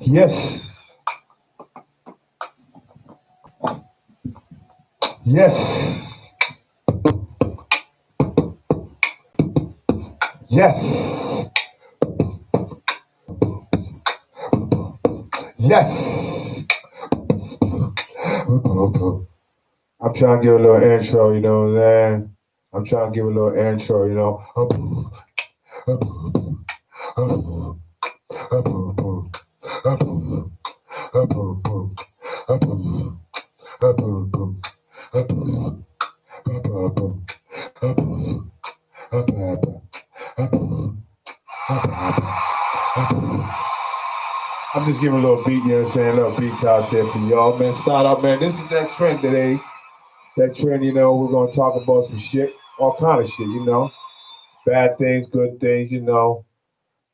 Yes. Yes. Yes. Yes. I'm trying to give a little intro, you know what I'm saying? I'm trying to give a little intro, you know. I'm just giving a little beat, you know what I'm saying? A little beat out there for y'all, man. Start up, man. This is that trend today. That trend, you know, we're gonna talk about some shit, all kind of shit, you know. Bad things, good things, you know.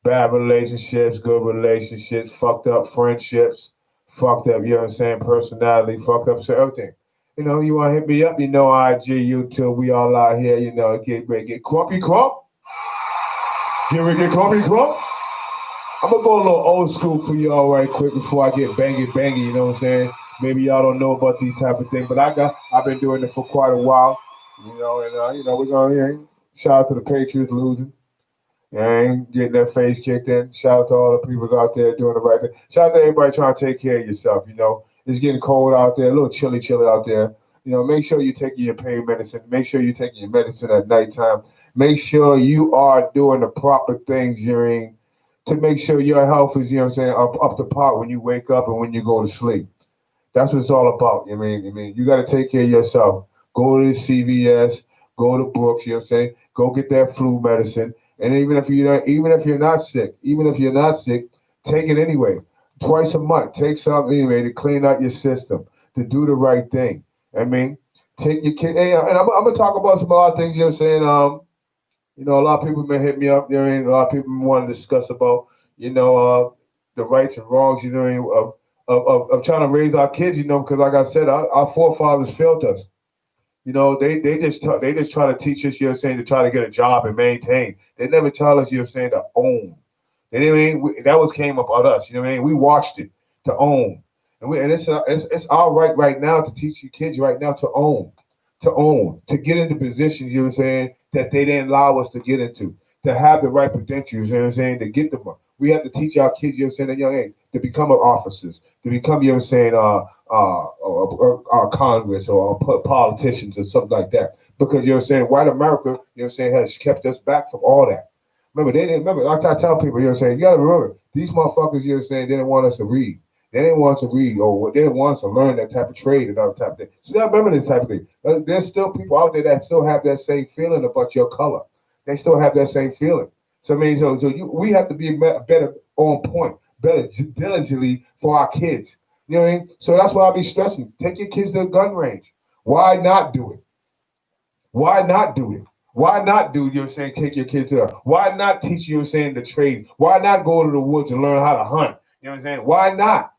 Bad relationships, good relationships, fucked up friendships, fucked up, you know what I'm saying, personality, fucked up, so everything. You know, you wanna hit me up, you know, IG, YouTube, we all out here, you know, get crumpy crump. Get ready, get crumpy crump. I'm gonna go a little old school for y'all right quick before I get bangy, you know what I'm saying? Maybe y'all don't know about these type of things, but I've been doing it for quite a while, you know, and you know, we're gonna shout out to the Patriots losing. And getting their face kicked in. Shout out to all the people out there doing the right thing. Shout out to everybody trying to take care of yourself. You know, it's getting cold out there, a little chilly out there. You know, make sure you're taking your pain medicine. Make sure you're taking your medicine at nighttime. Make sure you are doing the proper things during to make sure your health is, you know what I'm saying, up to par when you wake up and when you go to sleep. That's what it's all about. I mean, you got to take care of yourself. Go to the CVS, go to Brooks. You know what I'm saying? Go get that flu medicine. And even if you're not sick, take it anyway. Twice a month, take something anyway to clean out your system, to do the right thing. I mean, take your kid. And I'm gonna talk about some other things. You know what I'm saying? You know, a lot of people may hit me up. You know, a lot of people want to discuss about, you know, the rights and wrongs. You know, of trying to raise our kids. You know, because like I said, our forefathers failed us. You know, they just try to teach us, you know what I'm saying, to try to get a job and maintain. They never tell us, you know what I'm saying, to own. They didn't that was came about us, you know what I mean? We watched it to own. And it's our right now to teach you kids right now to get into positions, you know what I'm saying, that they didn't allow us to get into, to have the right credentials, you know what I'm saying, to get them. We have to teach our kids, you know what I'm saying, at a young age, to become officers, to become, you know what I'm saying, our Congress or politicians or something like that. Because you know what I'm saying, white America, you know what I'm saying, has kept us back from all that. Remember, like I tell people, you know what I'm saying, you gotta remember, these motherfuckers, you know what I'm saying, they didn't want us to read. They didn't want us to read or they didn't want us to learn that type of trade and other type of thing. So you gotta remember this type of thing. There's still people out there that still have that same feeling about your color. They still have that same feeling. So I mean, we have to be better on point, better diligently for our kids. You know what I mean? So that's why I be stressing. Take your kids to a gun range. Why not do it? Why not do it? Why not do, you know what I'm saying, take your kids to that? Why not teach, you know what I'm saying, the trade? Why not go to the woods and learn how to hunt? You know what I'm saying? Why not?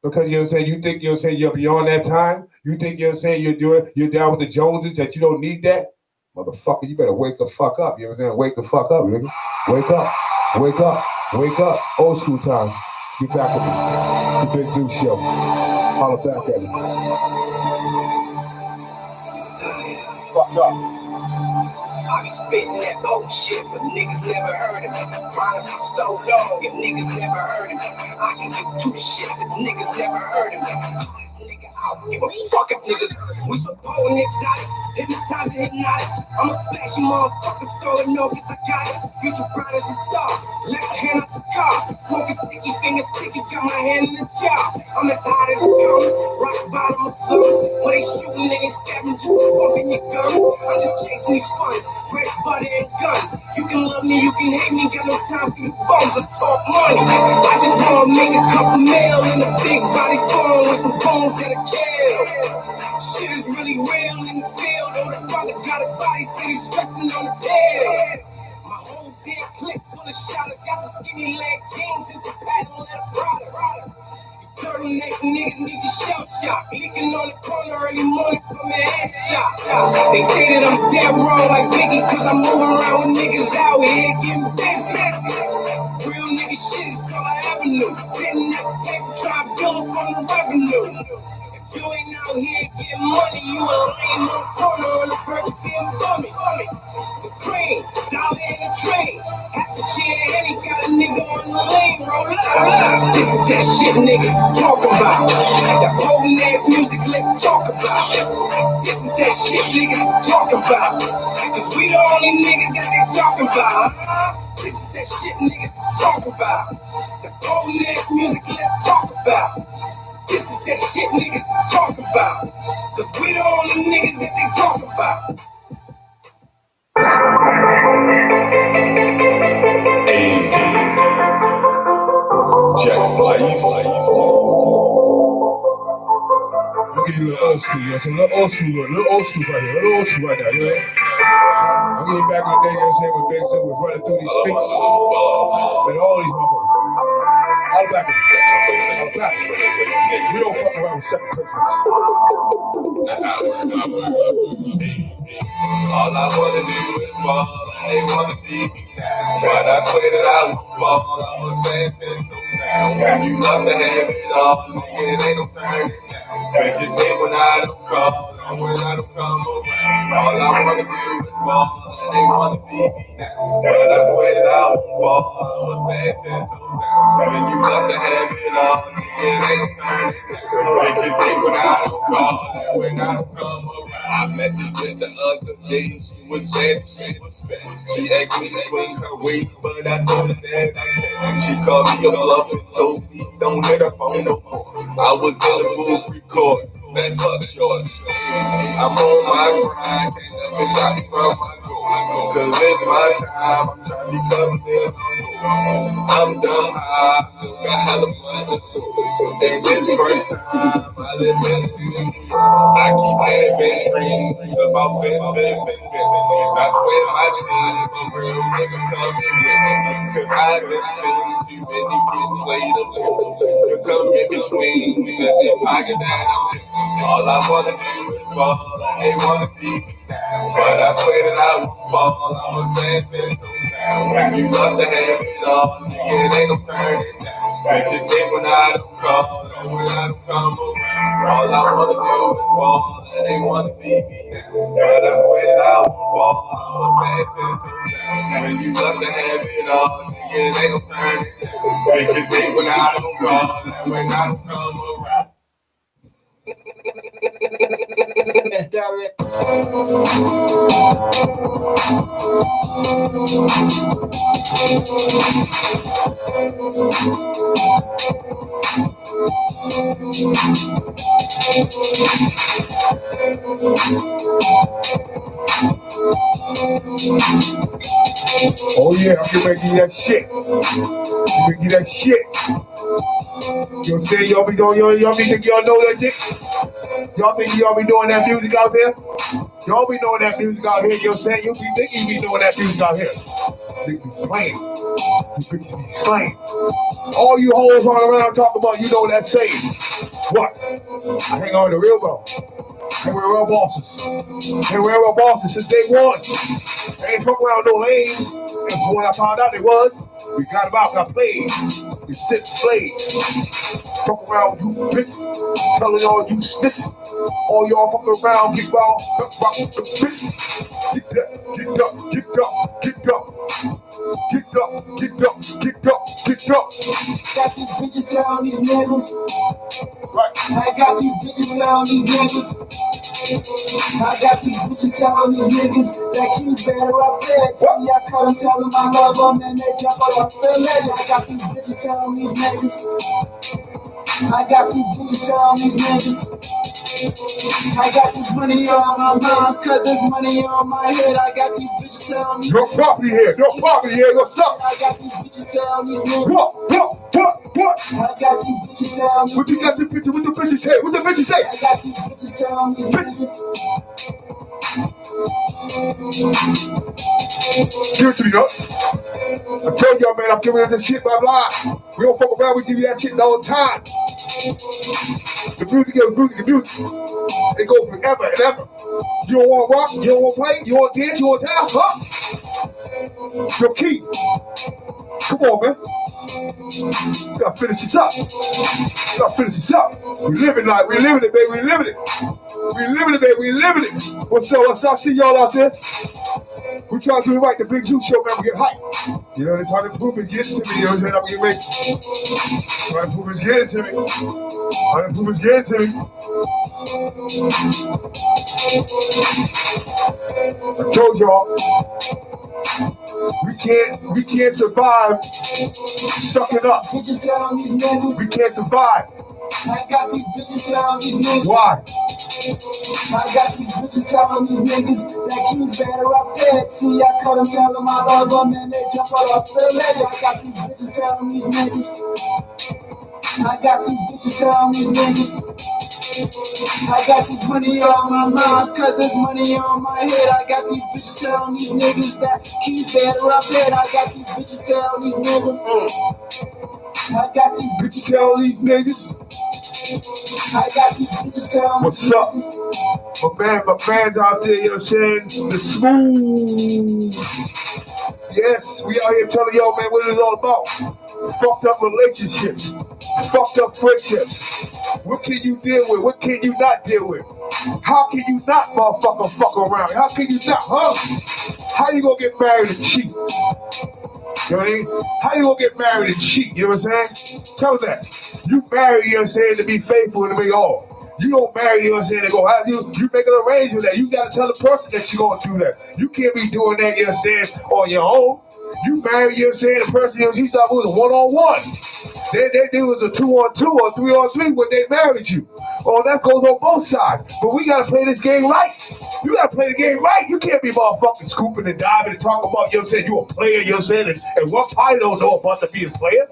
Because, you know what I'm saying, you think, you know what I'm saying, you're beyond that time? You think, you know what I'm saying, you're down with the Joneses, that you don't need that? Motherfucker, you better wake the fuck up. You know what I'm saying? Wake the fuck up, nigga. Wake up. Wake up. Wake up. Old school time. Get back at me. The Big Zoo Show. Holla back at me. Fuck up. I be spitting that bullshit, but niggas never heard of me. Trying to be so long, if niggas never heard of me. I can give two shits if niggas never heard of me. I don't give a fuck if niggas heard of me. We so potent exotic, hypnotizing hypnotic. I'm a flashy motherfucker, throwing no bitch, I got it. Future bright as a star, left hand up the car. Smoking sticky fingers, sticky, got my hand in the jar. I'm as hot as it comes, rock bottom of summers. When they shooting, they ain't stabbing, just bumping your guns. I'm just chasing these funds, bread, butter, and guns. You can love me, you can hate me, got no time for you bums. Let's talk money. I just wanna make a couple mil in a big body phone with some bones that'll kill. Shit is really real in the field. Oh, the brother got a body, steady stressing on the bed. My whole damn clip full of shotters. Got some skinny leg jeans and some patent leather products. Turtleneck niggas need your shell shock. Leaking on the corner early morning from a headshot. They say that I'm dead wrong like Biggie, cause I'm moving around with niggas out here getting busy. Real nigga shit is all I ever avenue. Sitting at the table trying to build up on the revenue. If you ain't out here getting money, you a lame on the corner on the verge of being bummy. The cream, dollar in the train. Half the cheer, and he got a nigga on the lane. Roll up. This is that shit niggas talk about. That potent ass music, let's talk about. This is that shit niggas talk about. Cause we the only niggas that they talking about. This is that shit niggas talk about. That potent ass music, let's talk about. This is that shit niggas talk about. Cause we the only niggas that they talk about. Hey, Jack Fly. I'll give you a little old school, you know, some little old school right here, little old school right now, you know. I'll get you back in the day, you know what I'm saying, when Big Zoo was running through these streets with all these motherfuckers. All back in the back. We don't fuck around with second principles. That's how it works. All I wanna do is fall, they wanna see me now. But I swear that I won't fall, I'ma stand 10 toes down. When you love to have it all, nigga, it ain't no turning down. Bitches hate when I don't call, and when I don't come around. All I wanna do is fall, they wanna see me now. But I swear that I won't fall, I'ma stand 10 toes down. When you love to have it all, nigga, it ain't no turning down. Bitches hate when I don't call, and when I don't come around. I met this bitch the other day, she was bad, she was fat. She asked me to swing her weight, but I told her that I can't. She called me a bluff and told me don't hit her phone no more. I was in the booth recording, that's up short. I'm on my grind, can't never stop me from my goal. Cause it's my time, I'm trying to become there. I'm dumb high, still got hella money, so ain't this first time I live in I keep having dreams about benefits. I swear my team, a real nigga coming with me. Cause I've been seeing too many getting played up. You come in between, cause they pocket that I'm in. All I wanna do is fall, they wanna see me down. But I swear that I won't fall, I'ma stand 10 toes down. When you love to have it all, nigga, it ain't no turning down. Bitches hate when I don't call, and when I don't come around. All I wanna do is fall, and they wanna see me now. But I swear that I won't fall, I'ma stand 10 toes down. When you love to have it all, nigga, it ain't no turning down. Bitches hate when I don't call, and when I don't come around. Oh yeah, I'm gonna give you that shit. I'm gonna give you that shit. You know what I'm saying? Y'all be doing, y'all be think y'all know that shit? Y'all think y'all be doing that music out there? Y'all be doing that music out here, you know what I'm saying? You be thinking you be doing that music out here. You be playing. You bitches be slaying. All you hoes running around talking about, you know that saying. What? I hang on to real bro. Hang with real bosses. Hang with real bosses since day one. They ain't fucking around no lanes. And when I found out they was, we got them out and I played. We sit slaves. Fuck around you bitches. Telling all you snitches. All y'all fucking around, get round, bitches. Get up, get up, get up, get up. Get up, get up, get up, get up. Got these bitches telling these niggas. Right. I got these bitches telling these niggas. I got these bitches telling these niggas that Q's better up there. Tell me I cut them, tell them I love them, and they jump up the leg. I got these bitches telling these niggas. I got these bitches telling these niggas. I got this money on my mind, cause there's money on my head. I got these bitches telling me. Your property here, what's up? I got these bitches telling these niggas. What? I got these bitches telling me. What you got this picture, what the bitches say? What the bitches say? I got these bitches telling these niggas. Give it to me, though. I told y'all, man, I'm giving you this shit by blah. We don't fuck around, we give you that shit all the time. The music is music. It goes forever and ever. You don't want to rock, you don't want to play, you want to dance, you want to dance, huh? Yo, Keith, come on, man. We gotta finish this up. We gotta finish this up. We living it, baby. We living it. We living it, baby. We living it. What's up? What's up? See y'all out there. We trying to do it right. The Big Zoo Show, man. We get hype. You know, that's how the improvement gets to me. You know what I'm saying? I'm gonna make. How the improvements get to me. How the improvements get to me. I told y'all, we can't survive sucking up. Bitches telling these niggas. We can't survive. I got these bitches telling these niggas. Why? I got these bitches telling these niggas that Q's better up there. See, I cut them, tell them I love them, and they jump right up the leg. I got these bitches telling these niggas. I got these bitches telling these niggas. I got this money on my mind, cause there's money on my head. I got these bitches telling these niggas that Q's better up there. I got these bitches telling these niggas. I got these bitches telling these niggas. I got these bitches telling what's up? My fans out there, you know what I'm saying? The smooth. Yes, we out here telling y'all, man, what it's all about. Fucked up relationships. Fucked up friendships. What can you deal with? What can you not deal with? How can you not motherfucker fuck around? How can you not, huh? How you gonna get married and cheat? You know what I mean? How you gonna get married and cheat? You know what I'm saying? Tell them that. You marry, you know what I'm saying, to be faithful and to be all. You don't marry, you know what I'm saying, to go have you make an arrangement that. You gotta tell the person that you're gonna do that. You can't be doing that, you know what I'm saying, on your own. You marry, you know what I'm saying, the person, you know, you thought was a one-on-one. They was a 2-on-2 or 3-on-3 when they married you. Oh, that goes on both sides. But we gotta play this game right. You gotta play the game right. You can't be motherfucking scooping and diving and talking about, you know what I'm saying, you a player, you know what I'm saying, and one party don't know about to be a player.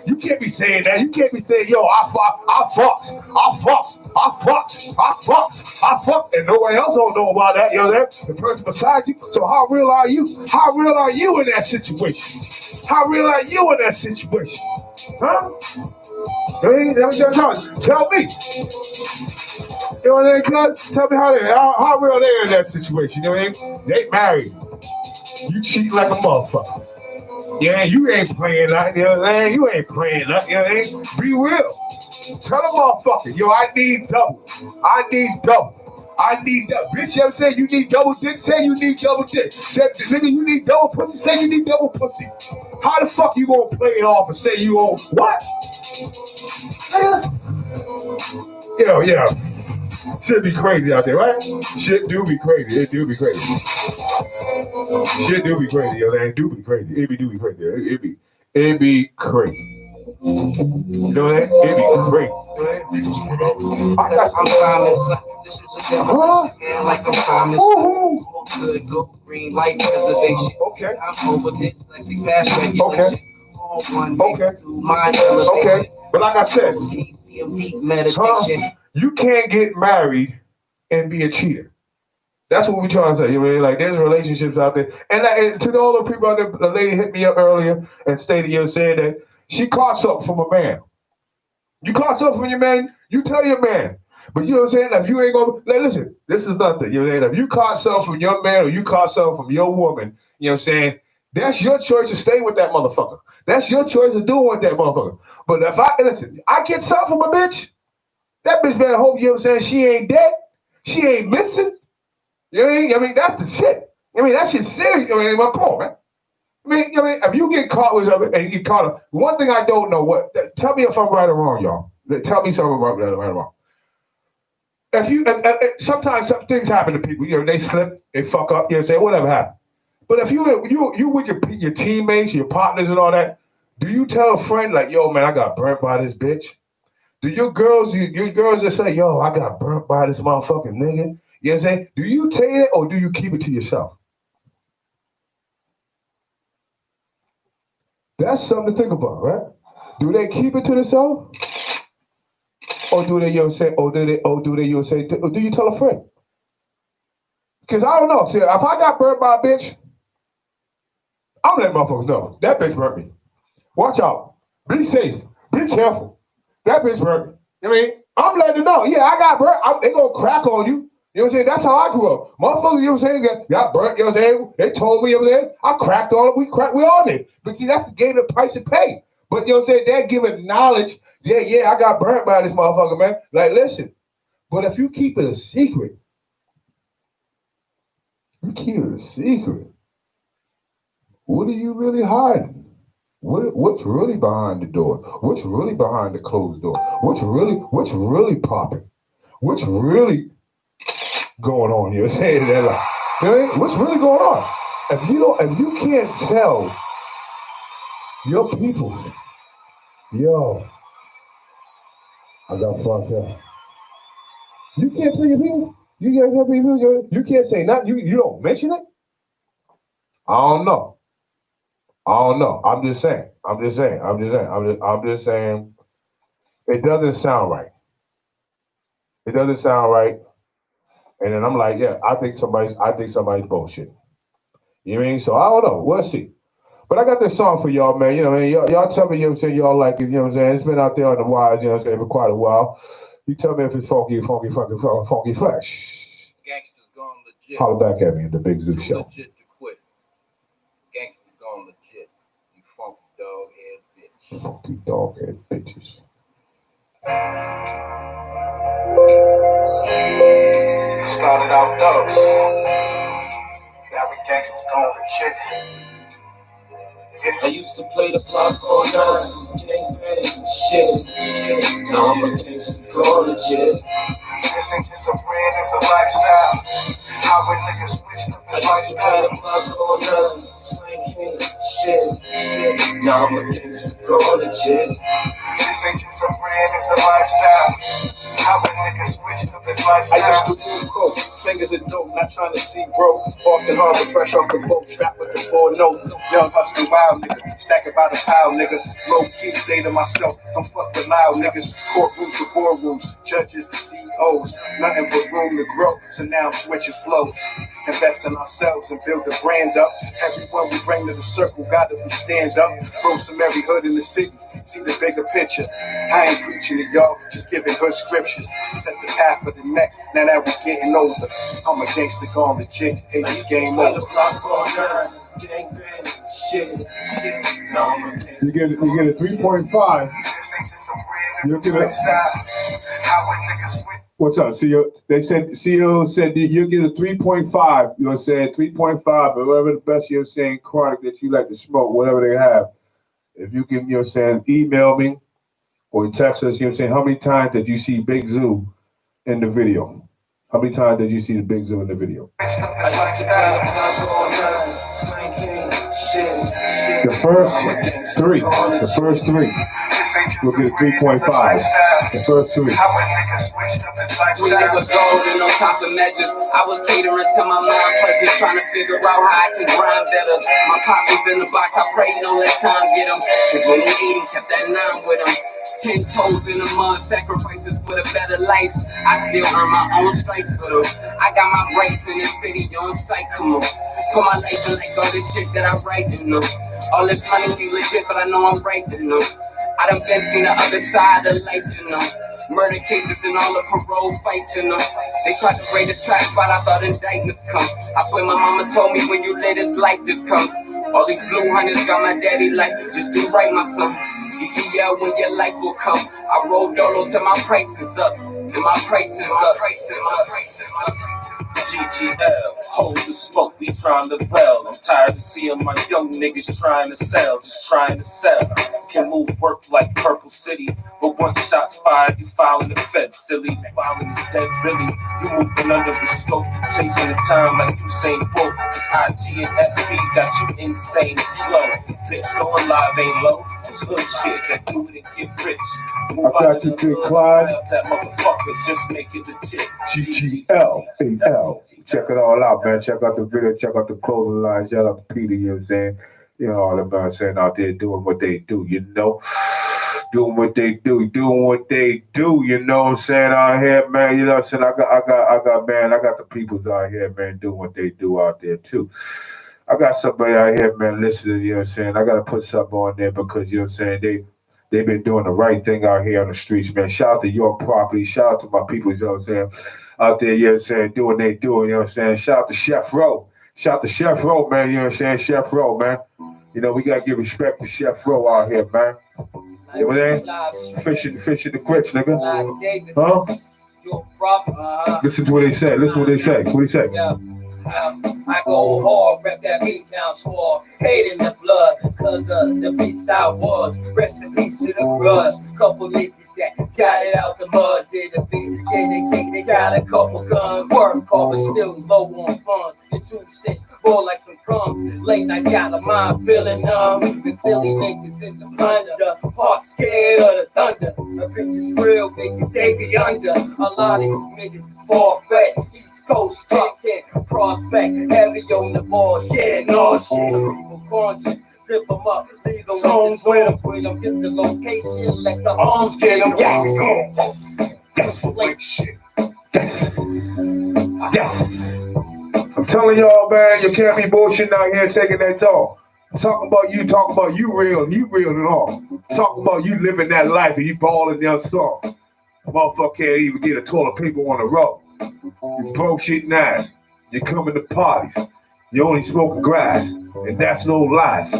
You can't be saying that. You can't be saying, yo, I fucked, and nobody else don't know about that, you know what I'm saying? The person beside you. So how real are you? How real are you in that situation? How real are you in that situation? Huh? Tell me. You know what I'm saying? Tell me how real they in that situation. You know what I mean? They married. You cheat like a motherfucker. Yeah, you ain't playing nothing. You know what I'm saying? You ain't playing nothing. You know what I mean? Be real. Tell the motherfucker, yo, I need double. Bitch, you ever say you need double dick? Say you need double dick. Say, nigga, you need double pussy? Say you need double pussy. How the fuck you gonna play it off and say you own what? Yeah. Shit be crazy out there, right? Shit do be crazy. It do be crazy. Shit do be crazy, yo. It do be crazy. It be crazy. It be crazy. You know that? It be crazy. I'm Simon. This is a man like I'm Simon. Good, go green light preservation. Okay. I'm over dyslexic past regulation. Okay. But like I said, meditation. You can't get married and be a cheater. That's what we're trying to say. You know, like there's relationships out there, and to all the people out there, the lady hit me up earlier and stated, you know, saying that she caught something from a man. You caught something from your man, you tell your man. But you know what I'm saying? If you ain't gonna listen, this is nothing. You know what I'm saying? If you caught something from your man or you caught something from your woman, you know what I'm saying? That's your choice to stay with that motherfucker. That's your choice to do with that motherfucker. But if I get something from a bitch, that bitch better hope, you know what I'm saying, she ain't dead, she ain't missing. You know what I mean? I mean, that's the shit. I mean, that shit's serious. I mean, come on, man. I mean, if you get caught with something and you caught her, one thing I don't know, tell me if I'm right or wrong, y'all. Tell me something right or wrong. Sometimes some things happen to people, you know, they slip, they fuck up, you know what I'm saying, whatever happened. But if you with your teammates, your partners and all that, do you tell a friend like, yo, man, I got burnt by this bitch? Do your girls that say, yo, I got burnt by this motherfucking nigga? You know what I'm saying? Do you tell it or do you keep it to yourself? That's something to think about, right? Do they keep it to themselves? Or do they, you know what I'm saying, or do they, you know what I'm saying, or do you tell a friend? Because I don't know. See, if I got burnt by a bitch, I'm letting motherfuckers know. That bitch burnt me. Watch out. Be safe. Be careful. That bitch burnt me. I mean, I'm letting them know. Yeah, I got burnt. They gonna crack on you. You know what I'm saying? That's how I grew up. Motherfuckers, you know what I'm saying, got burnt, you know what I'm saying? They told me, you know what I'm saying? I cracked on it. We all did. But see, that's the game, the price to pay. But you know what I'm saying? They're giving knowledge. Yeah, I got burnt by this motherfucker, man. Like, listen. But if you keep it a secret, what are you really hiding? What's really behind the door? What's really behind the closed door? What's really popping? What's really going on here? Saying that like, what's really going on? If you can't tell your peoples, yo, I got fucked up. You can't tell your people. You can't tell people. You can't say nothing. You don't mention it. I don't know. I'm just saying. I'm just saying. It doesn't sound right. And then I'm like, yeah, I think somebody's bullshit. You know what I mean? So I don't know. We'll see. But I got this song for y'all, man. You know what I mean? Y'all tell me, you know what I'm saying, y'all like it, you know what I'm saying? It's been out there on the wires, you know what I'm saying, for quite a while. You tell me if it's funky fresh. Gangsters gone legit. Holler back at me at the Big Zoo Show. Legit to quit. Gangsters gone legit. You funky dog head bitch. Funky dog head bitches. Started out thugs. Now we gangsters gone legit. I used to play the block all night, gangbang, shit. Now I'm a gangster, gone legit. This ain't just a brand, it's a lifestyle. How we niggas switched up the lifestyle. I used to play the block all night, slang king, shit. Now I'm a gangster, gone legit. This ain't just a brand, it's a lifestyle. How we niggas switched up this lifestyle. I used to move coke, fingers are dope, not trying to see broke. Boston Harbor, fresh off the boat, strapped with the 4 notes. Young hustling wild nigga, stack about a pile nigga. Low key, stay to myself, don't fuck with loud niggas. Courtrooms to boardrooms, judges to CEOs. Nothing but room to grow, so now I'm switching flows. Invest in ourselves and build the brand up. Everyone we bring to the circle gotta be stand up. Bros from every hood in the city, see the bigger picture. I ain't preaching to y'all, just giving hood scriptures. Set the path for the next, now that we're getting older. I'm a gangster gone legit, hate this game over. You get a 3.5. You'll give it. What's up? CEO? They said CEO said that you'll get a 3.5. You know what I'm saying? 3.5 or whatever the best you're saying chronic that you like to smoke, whatever they have. If you can, you know what I'm saying, email me or text us, you know what I'm saying, how many times did you see Big Zoo in the video? How many times did you see the Big Zoo in the video? The first three. We'll get a 3.5. The first three. When it was golden on top of measures, I was catering to my mind pleasure, trying to figure out how I can grind better. My pops was in the box, I prayed don't let time get him. Cause when he ate, he kept that 9 with him. 10 toes in the mud, sacrifices for the better life. I still earn my own stripes for them. I got my rights in the city on sight, come on. Put my life in like all this shit that I write, you know. All this money be legit, but I know I'm right, you know. I done been seen the other side of life, you know. Murder cases and all the parole fights, you know. They tried to raid the track spot, I thought indictments come. I swear my mama told me when you live this life, this comes. All these blue hunters got my daddy like, just do right, my son. GGL when your life will come. I roll dolo till my price is up. And my price is up. GGL, hold the smoke, we trying to well. I'm tired of seeing my young niggas trying to sell, just trying to sell. Can move work like Purple City, but once shots fired, you filing the fed silly. The violin is dead, really. You moving under the scope, chasing the time like Usain Bolt. This IG and FB got you insane and slow. Bitch, going live ain't low. It's hood shit that do it and get rich. Move I got you, Big Clyde. That motherfucker, just make it legit. GGL. Check it all out, man. Check out the video, check out the clothing line, shout out to Peter, you know what I'm saying? You know, all the man saying out there doing what they do, you know? Doing what they do, you know what I'm saying, out here, man. You know what I'm saying? I got the peoples out here, man, doing what they do out there too. I got somebody out here, man, listening, you know what I'm saying? I gotta put something on there because you know what I'm saying, they've been doing the right thing out here on the streets, man. Shout out to your property, shout out to my people, you know what I'm saying? Out there, you know what I'm saying, doing you know what I'm saying? Shout out to Chef Rowe. Shout out to Chef Rowe, man, you know what I'm saying? Chef Rowe, man. You know, we gotta give respect to Chef Ro out here, man. You know what I mean? Fishing the grits, nigga. Huh? Listen to what they say. Listen to what they say. What they say? I go hard, rep that beat down swore. Hate in the blood, cause the beast I was. Rest in peace to the grudge. Couple niggas that got it out the mud. Did the beat, yeah, they say they got a couple guns. Work hard, but still low on funds. The 2 cents, roll like some crumbs. Late nights got a mind feeling numb. Even silly niggas in the under. Heart scared of the thunder. The bitch is real, niggas, they be under. A lot of you niggas is far-fetched. Coast, 10, prospect, heavy on the ball, shit, no shit. Some people conscious, zip them up, leave them songs with them, get the location, let the arms get them. Yes, Yes, shit. Yes. I'm telling y'all, man, you can't be bullshitting out here taking that dog. Talking about you real and all. Talking about you living that life and you balling your song. Motherfucker can't even get a toilet paper on the road. You bullshitting ass. You coming to parties. You only smoking grass. And that's no lies.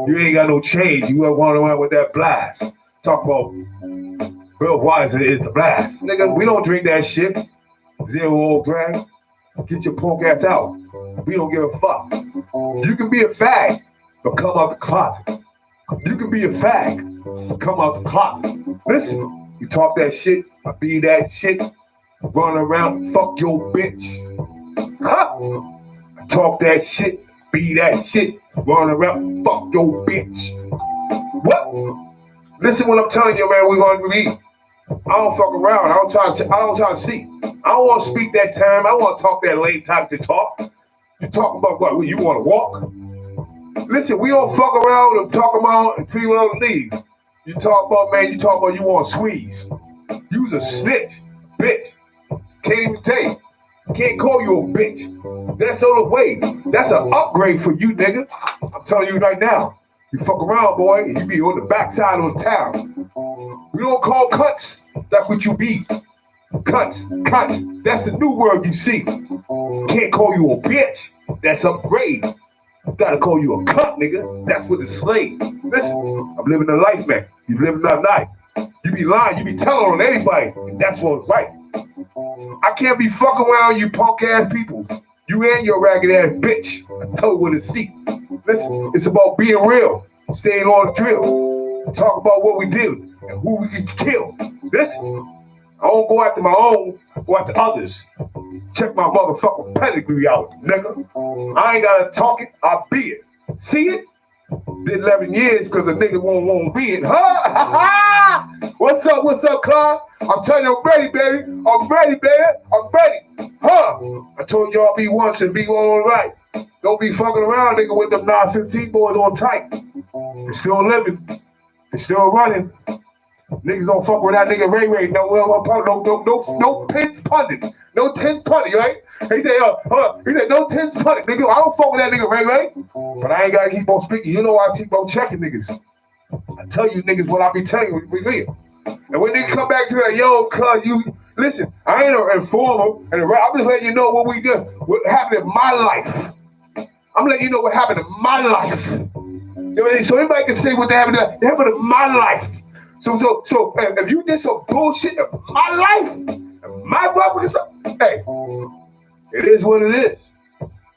You ain't got no change. You walking around with that blast. Talk about Bill Weiser is the blast. Nigga, we don't drink that shit. 0 old drag. Get your punk ass out. We don't give a fuck. You can be a fag, but come out the closet. You can be a fag, but come out the closet. Listen, you talk that shit, I be that shit. Run around, fuck your bitch. Huh? Talk that shit, be that shit. Run around, fuck your bitch. What? Listen what I'm telling you, man, we're gonna be. I don't fuck around. I don't try to see. I don't want to speak that time. I want to talk that late type to talk. You talk about what? You want to walk? Listen, we don't fuck around and talk about and people don't leave. You talk about, man, you want to squeeze. You's a snitch, bitch. Can't even tell you. Can't call you a bitch. That's on the way. That's an upgrade for you, nigga. I'm telling you right now. You fuck around, boy, and you be on the backside of the town. We don't call cunts. That's what you be. Cunts. That's the new word you see. Can't call you a bitch. That's upgrade. Gotta call you a cunt, nigga. That's what it's slave. Listen, I'm living the life, man. You living that life. You be lying. You be telling on anybody. And that's what's right. I can't be fucking around you punk ass people. You and your ragged ass bitch. I tell you what to see. Listen, it's about being real. Staying on the drill. Talk about what we did and who we can kill. Listen, I don't go after my own, I go after others. Check my motherfucking pedigree out, nigga. I ain't gotta talk it, I be it. See it? Did 11 years because the nigga won't be it. Ha! What's up, Clark? I'm telling you, I'm ready, baby. I'm ready. Huh? I told y'all be once and be all right. Don't be fucking around, nigga, with them 915 boys on tight. They're still living. They're still running. Niggas don't fuck with that nigga Ray. No pin pundit. No 10 pundit, right? He said, no 10 pundit, nigga. I don't fuck with that nigga Ray. But I ain't gotta keep on speaking. You know I keep on checking niggas. I tell you niggas what I be telling you. And when they come back to that, yo, cuz you listen, I ain't an informer, and I'm just letting you know what we did, what happened in my life. I'm letting you know what happened in my life. So anybody can say what they happened in my life. So if you did some bullshit in my life, my brother, hey, it is what it is.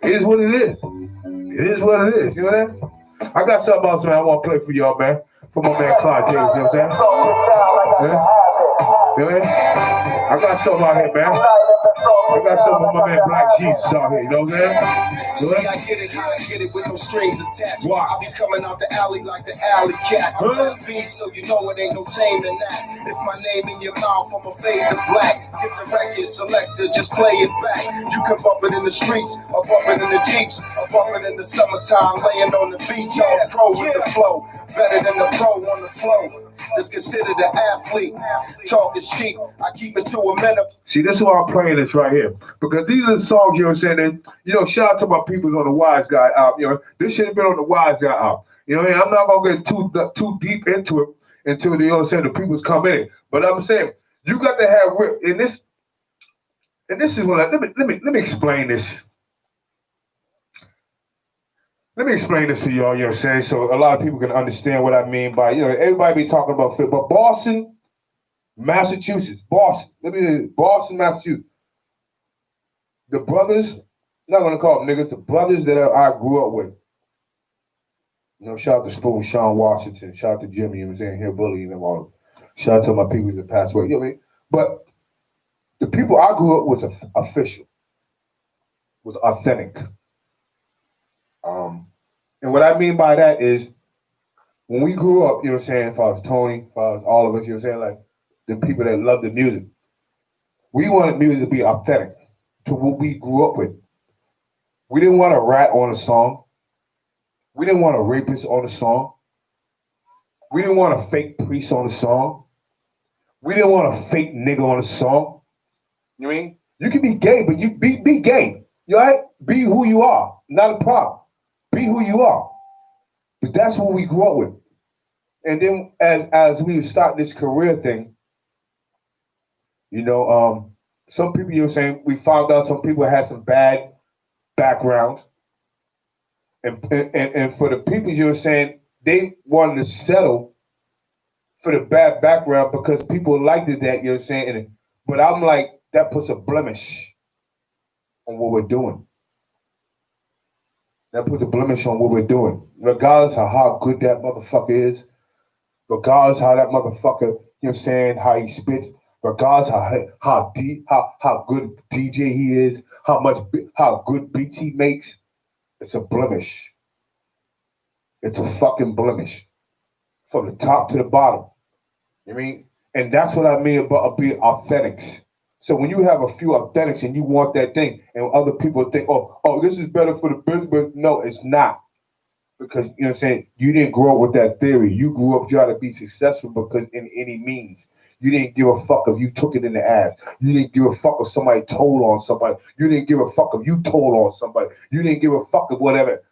It is what it is. It is what it is. You know what I mean? I got something else, man. I want to play for y'all, man. For my man Clyde James. You know what I'm saying? You know what I mean? I got something out here, man. I got something with my man Black Jesus out here. You know what I'm saying? See, I get it with no strings attached. Why? I be coming out the alley like the alley cat. I'm that beast, so you know it ain't no taming that. If my name in your mouth, I'ma fade to black. Get the record selector, just play it back. You can bump it in the streets, or bump it in the Jeeps, or bump it in the summertime, laying on the beach. I'm pro with the flow, better than the pro on the flow. That's considered an athlete. Talk is cheap. I keep it to a minute. See, this is why I'm playing this right here. Because these are the songs, you know what I'm saying? And, shout out to my people on the Wise Guy album. This should have been on the Wise Guy album. You know what I mean? I'm not going to get too deep into it until the people's come in. But I'm saying, you got to have real. And this is what let me explain this. Let me explain this to y'all, you know what I'm saying? So a lot of people can understand what I mean by, everybody be talking about fit, but Boston, Massachusetts, Boston, Massachusetts. The brothers, not gonna call them niggas, the brothers that I grew up with. Shout out to Spoon, Sean Washington, shout out to Jimmy, you know what I'm saying, here bullying them all. Shout out to my people that passed away, you know what I mean? But the people I grew up with was official, was authentic. And what I mean by that is when we grew up, you know what I'm saying, if I was Tony, if I was all of us, you know what I'm saying, like the people that love the music, we wanted music to be authentic to what we grew up with. We didn't want a rat on a song. We didn't want a rapist on a song. We didn't want a fake priest on a song. We didn't want a fake nigga on a song. You know what I mean? You can be gay, but you be gay. You all right? Be who you are. Not a problem. Be who you are. But that's what we grew up with. And then as we start this career thing, some people, you know what I'm saying, we found out some people had some bad backgrounds. And for the people, you know what I'm saying, they wanted to settle for the bad background because people liked it that, you know what I'm saying? But I'm like, that puts a blemish on what we're doing. That puts a blemish on what we're doing. Regardless of how good that motherfucker is, regardless how that motherfucker, you know what I'm saying, how he spits, regardless how good DJ he is, how good beats he makes, it's a blemish. It's a fucking blemish. From the top to the bottom. You know what I mean? And that's what I mean about being authentics. So when you have a few authentics and you want that thing, and other people think, oh, this is better for the business, but no, it's not. Because, you know what I'm saying, you didn't grow up with that theory. You grew up trying to be successful because in any means. You didn't give a fuck if you took it in the ass. You didn't give a fuck if somebody told on somebody. You didn't give a fuck if you told on somebody. You didn't give a fuck of whatever.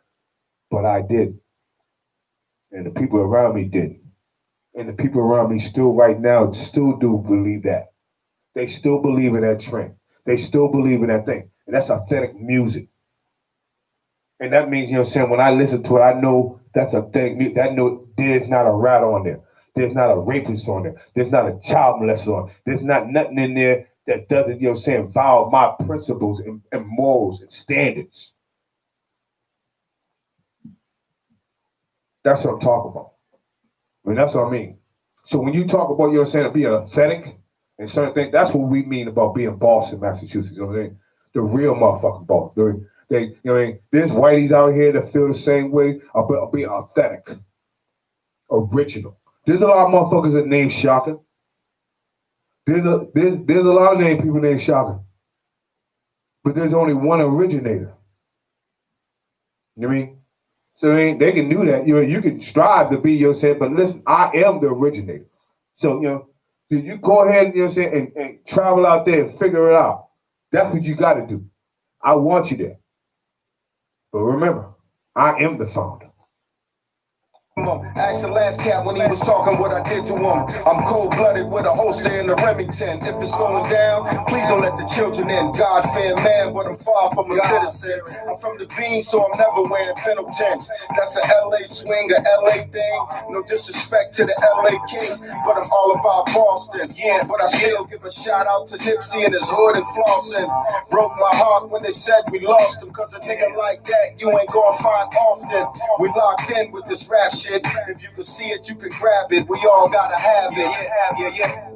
But I did. And the people around me did. And the people around me still right now still do believe that. They still believe in that trend. They still believe in that thing. And that's authentic music. And that means, you know what I'm saying, when I listen to it, I know that's authentic music. That know there's not a rat on there. There's not a rapist on there. There's not a child molester on there. There's not nothing in there that doesn't, you know what I'm saying, violate my principles and morals and standards. That's what I'm talking about. I mean, that's what I mean. So when you talk about, you know what I'm saying, being authentic and certain things, that's what we mean about being Boston, Massachusetts. You know what I'm saying? The real motherfucking Boston. You know what I mean? There's whiteys out here that feel the same way about being authentic, original. There's a lot of motherfuckers that name Shaka. There's a lot of people named Shaka. But there's only one originator. You know what I mean? So they can do that. You can strive to be, you know what I'm saying, but listen, I am the originator. So, you go ahead, you know what I'm saying, and travel out there and figure it out. That's what you got to do. I want you there. But remember, I am the founder. Ask the last cat when he was talking what I did to him. I'm cold-blooded with a holster in the Remington. If it's going down, please don't let the children in. God-fearing man, but I'm far from a citizen. I'm from the bean, so I'm never wearing Pendletons. That's a LA swing, a LA thing. No disrespect to the LA Kings, but I'm all about Boston. Yeah, but I still give a shout out to Nipsey and his hood and Flossin. Broke my heart when they said we lost him, cause a nigga like that you ain't gonna find often. We locked in with this rap shit. If you could see it, you could grab it. We all gotta have it. Yeah.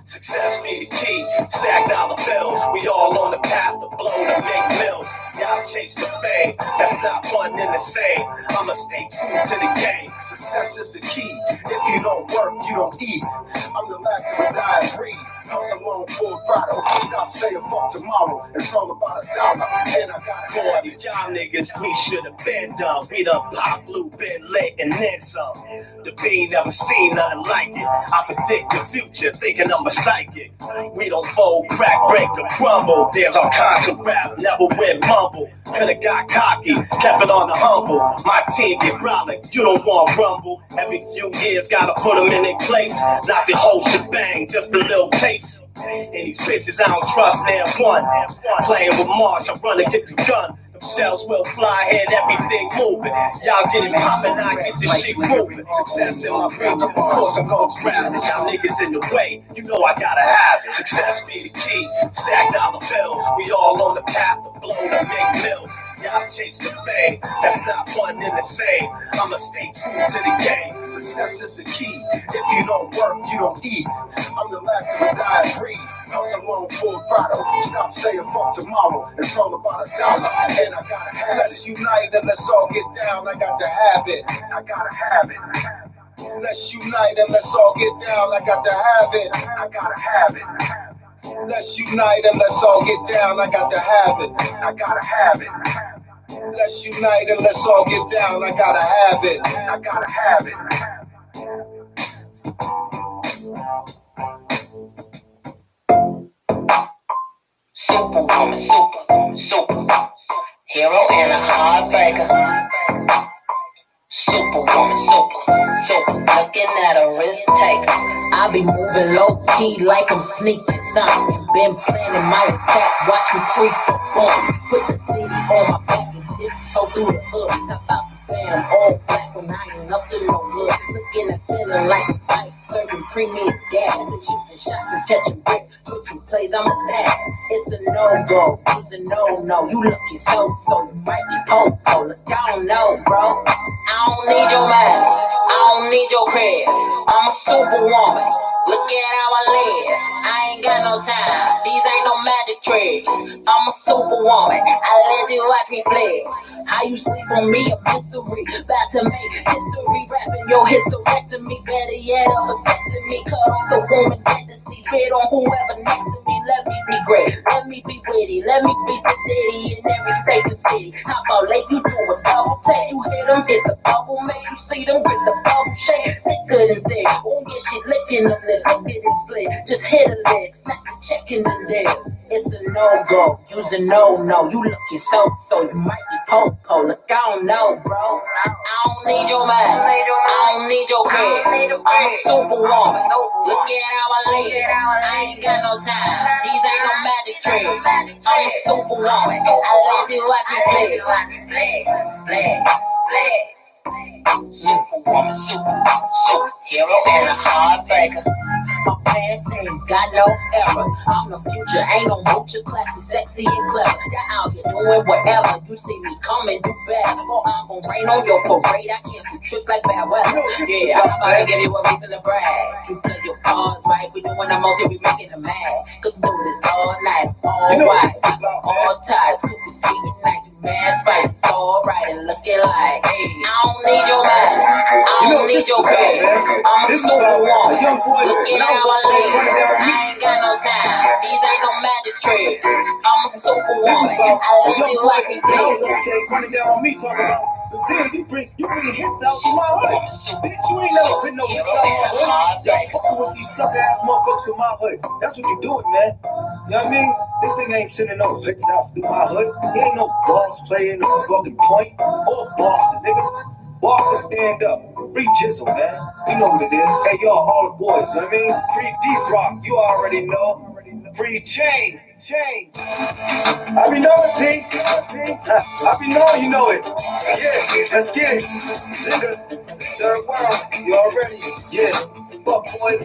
Success be the key, stack dollar bills. We all on the path to blow to make mills. Y'all chase the fame, that's not one in the same. I'ma stay true to the game. Success is the key. If you don't work, you don't eat. I'm the last of a dying breed. Hustle on full throttle. Stop saying fuck tomorrow. It's all about a dollar. And I got Boy, these y'all niggas, we should have been done. We done pop blue, been lit, and then some. The bean never seen nothing like it. I predict the future, thinking I'm a psychic. We don't fold, crack, break, or crumble. There's all kinds of rap, never went mumble. Coulda got cocky, kept it on the humble. My team get brolic, you don't want rumble. Every few years, gotta put them in their place. Not the whole shebang, just a little taste. And these bitches I don't trust, they're one. Playing with Marsh, I'm running, get the gun. Shells will fly, head everything moving. Y'all get it poppin', I get this shit moving. Success in my reach, of course I'm gon' grab it. Y'all niggas in the way, you know I gotta have it. Success be the key, stack dollar bills. We all on the path to blow to make bills. Y'all chase the fame, that's not one in the same. I'ma stay true to the game. Success is the key. If you don't work, you don't eat. I'm the last of the dying breed. Hustle on full throttle. Stop saying fuck tomorrow. It's all about $1, and I gotta have it. Let's unite and let's all get down. I got to have it. I gotta have it. Let's unite and let's all get down. I got to have it. I gotta have it. Let's unite and let's all get down. I got to have it. I gotta have it. Let's unite and let's all get down. I gotta have it. I gotta have it. Superwoman, super. Hero and a heartbreaker. Superwoman, super. Looking at a risk taker. I be moving low key like I'm sneaking something. Been planning my attack, watch me creep perform. Put the city on my back and tiptoe through the hood. How about the phantom all black when I ain't up to no good. Looking and feeling like a fight, serving premium gas and shooting shots and catching bricks. Switching plays, I'm a pass. It's a no-go, you's a no-no. You looking so, you might be po-po. Look, I don't know, bro. I don't need your money, I don't need your credit. I'm a superwoman, look at how I live. I ain't got no time, these ain't no magic tricks. I'm a superwoman, I let you watch me flex. How you sleep on me, a mystery. About to make history, rapping your hysterectomy. Better yet, a vasectomy. Cut off the woman that the see fit on whoever next to me. Let me be great, let me be witty, let me be city in every state and city. How about late, you do a double take, you hit them, hit the bubble, make you see them with the bubble shake. They good and dead, oh yeah, shit licking them lips, look at it split. Just hit a leg, snap the check in the deal. It's a no-go, you's a no-no. You looking so, you might be po-po. Look, I don't know, bro. I don't need your money, I don't need your credit. I'm a superwoman, look at how I live. I ain't got no time, these ain't no magic tricks. I'm a superwoman, I let you watch me play. Superwoman, super, hero and a heartbreaker. My past ain't got no error. I'm the future, ain't no vulture, classy, sexy, and clever. You're out here doing whatever. You see me coming, do better. Or I'm gon' rain on your parade. I cancel trips like bad weather. Yeah, I'm about to give you a reason to brag. You play your cards right, we doing the most, here we making them mad. Cause we do this all night, all white, all tight, super sweet and nice, you mad spice, all right, and looking like, hey, I don't need your money, I don't need your credit. I'm a superwoman, look at how I live. I ain't got no time, these ain't no magic tricks. I'm a superwoman, I let you watch me play. Running down on me talking about, see, you bring hits out to my hood. Bitch, you ain't never put no hits out my hood. Y'all fucking with these sucker ass motherfuckers from my hood. That's what you doing, man. You know what I mean? This nigga ain't sending no hits out through my hood. He ain't no boss playing no fucking point or Boston, nigga. Boston, stand up. Free Jizzle, man. You know what it is. Hey, y'all, all the boys, you know what I mean? Free D-Rock, you already know. Free Chain. I be knowing, P. I be knowing you know it. Yeah, let's get it. Singer, third world, you already, yeah. Fuck boy,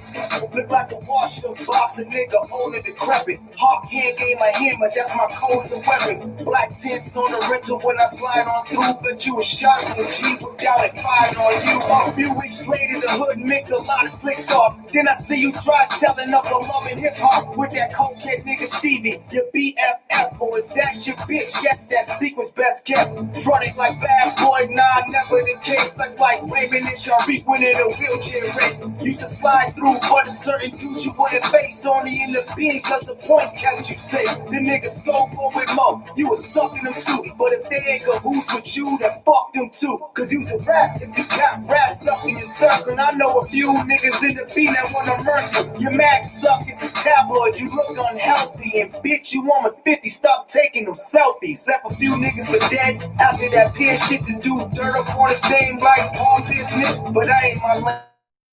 look like a Washington boxer nigga, old and decrepit. Hawk hand gave my hammer, that's my codes and weapons. Black tints on the rental when I slide on through, but you was shot with a G whipped out and fired on you. A few weeks later, the hood makes a lot of slick talk. Then I see you try telling up a loving hip hop with that cokehead nigga Stevie. Your BFF, or is that your bitch? Yes, that secret's best kept. Fronting like bad boy, nah, never the case. That's like Raymond and Sharif winning a wheelchair race. Used to slide through, but a certain dude you wouldn't face only in the bin, cause the point kept you safe. The niggas go for it more, you was sucking them too. But if they ain't cahoots with you, then fuck them too. Cause you's a rat if you got rats up in your circle. I know a few niggas in the beat that wanna murder. Your mag suck, it's a tabloid, you look unhealthy. And bitch, you on 50, stop taking them selfies. Left a few niggas for dead after that peer shit to do dirt up on his name like Paul Pierce snitch. But I ain't my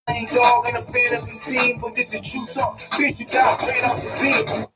lane dog, ain't a fan of this team, but this is true talk. Bitch, you got ran off the beat.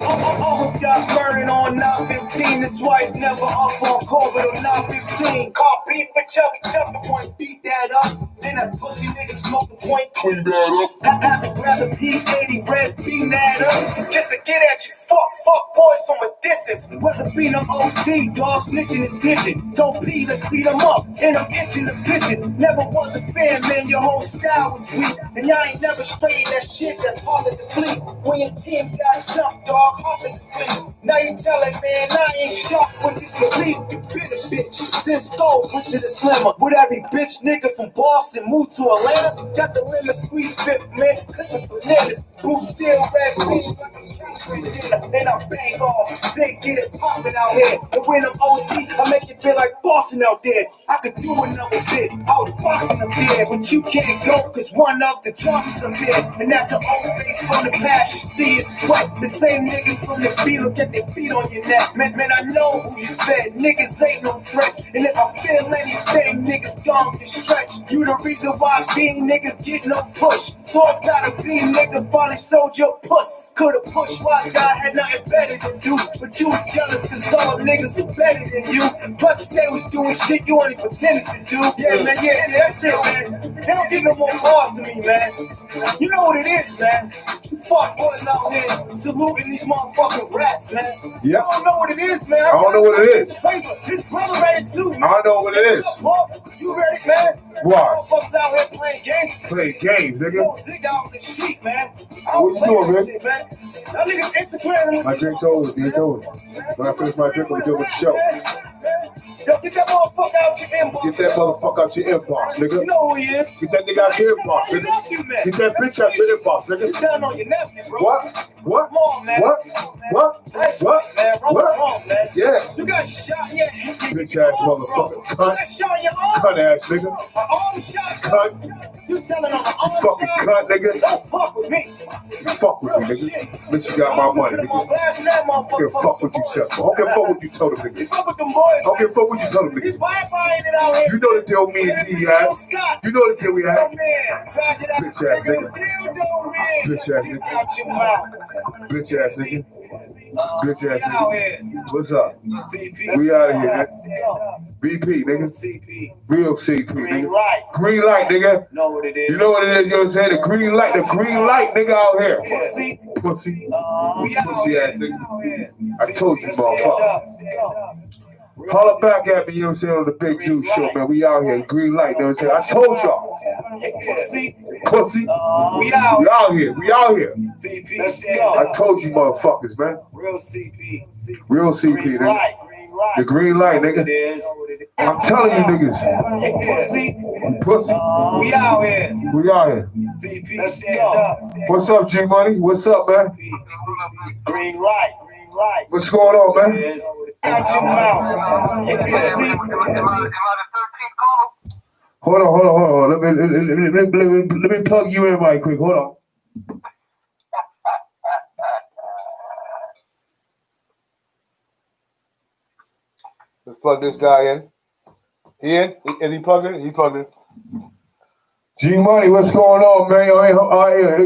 Almost got murdered on 915. His wife's never up on Corbett or 915. Call beef for chubby chubby point, beat that up. Then that pussy nigga smoke the point, clean that up. Have to grab the P80 red, beam that up. Just to get at you, fuck boys from a distance. Whether be no OT, dog snitching and snitching. Told P, let's clean them up, and I'm itching the pitching. Never was a fan, man, your whole style was weak. And y'all ain't never straightened that shit that parted the fleet. When your team got jumped, dog, halted the fleet. Now you telling, man, I ain't shocked with disbelief. You been a bitch since Gold went to the slimmer. With every bitch nigga from Boston moved to Atlanta. Got the lemon squeeze fifth, man, cooking bananas. Blue steel, red beans, like a sprinkling dinner. Then I bang off, say get it poppin' out here. And when I'm OT, I make it feel like Boston out there. I could do another bit, out the boxing up there. But you can't go, cause one of the Johnsons up there. And that's an old face from the past, you see it sweat. The same niggas from the beat will get their feet on your neck. Man, I know who you fed, niggas ain't no threats. And if I feel anything, niggas gon' get stretched. You the reason why being niggas get no push. So I gotta be nigga, finally showed your puss. Could've pushed Wise Guy, had nothing better to do. But you were jealous cause all them niggas are better than you. Plus they was doing shit you only pretended to do. Yeah, man, yeah, that's it, man. They don't get no more bars to me, man. You know what it is, man. You fuck boys out here saluting these motherfucking rats, man. Yeah. I don't know what it is, man. I don't know what it is. Paper. His brother read it too, man. I know what it is. You read it, man? Why? Motherfuckers out here playing games. Playing games, nigga. You know, Zig out on the street, man. What you doing, man? Shit, man? That niggas Instagram. My drink's over, it's over. When I finish my drink, I'm gonna do a show. Yo, get that motherfucker out your inbox. Get that motherfucker out your inbox, nigga. You know who he is. Get that nigga out your inbox, nigga. Get that bitch out your inbox, nigga. You telling on your nephew, bro. What? Come on, man. What? That's What? right, man. Wrong, man. Yeah. You got shot in your head. Bitch ass motherfucker. You got shot in your arm. Cunt ass nigga. An arm shot. Cunt. You telling on an arm Fucking shot? cunt, nigga. Don't fuck with me. Fuck with me, nigga. Bitch, you got my money, nigga. I don't give a fuck what you tell me. I don't give a fuck what you told him, You nigga. fuck with them boys, I don't give a fuck what you told him, He nigga. buying it out here. You know the deal me and T has. You know the deal we had. Bitch ass nigga. Bitch ass nigga. Out your mouth. Bitch ass nigga. Bitch ass Out nigga. here. What's up? VP. We out of here, nigga. VP, nigga. CP. Real CP, Green nigga. light. Green light, nigga. Know what it is. You know what it is, you know what I'm saying? The green light, nigga out here. Pussy. Pussy. We out Pussy here. ass nigga. I told you, motherfucker. Holler back at me, you know what I'm saying, on the Big Juice Show, man. We out here. Green light, you know what I'm saying? I told y'all. Pussy. Pussy. We out. We out here. We out here. VP. Let's go. I told you, motherfuckers, man. Real CP. Real CP, Green nigga. light. The green light, Know what it nigga. is. I'm telling you, niggas. Pussy. Pussy. We out here. We out here. VP. Let's go. What's up, G Money? What's up, man? Green light. Green light. What's going on, man? Out your mouth. Pussy. Hold on. Let me plug you in right quick. Hold on. Let's plug this guy in. He in? Is he plugged in? He plugged in. G Money, what's going on, man?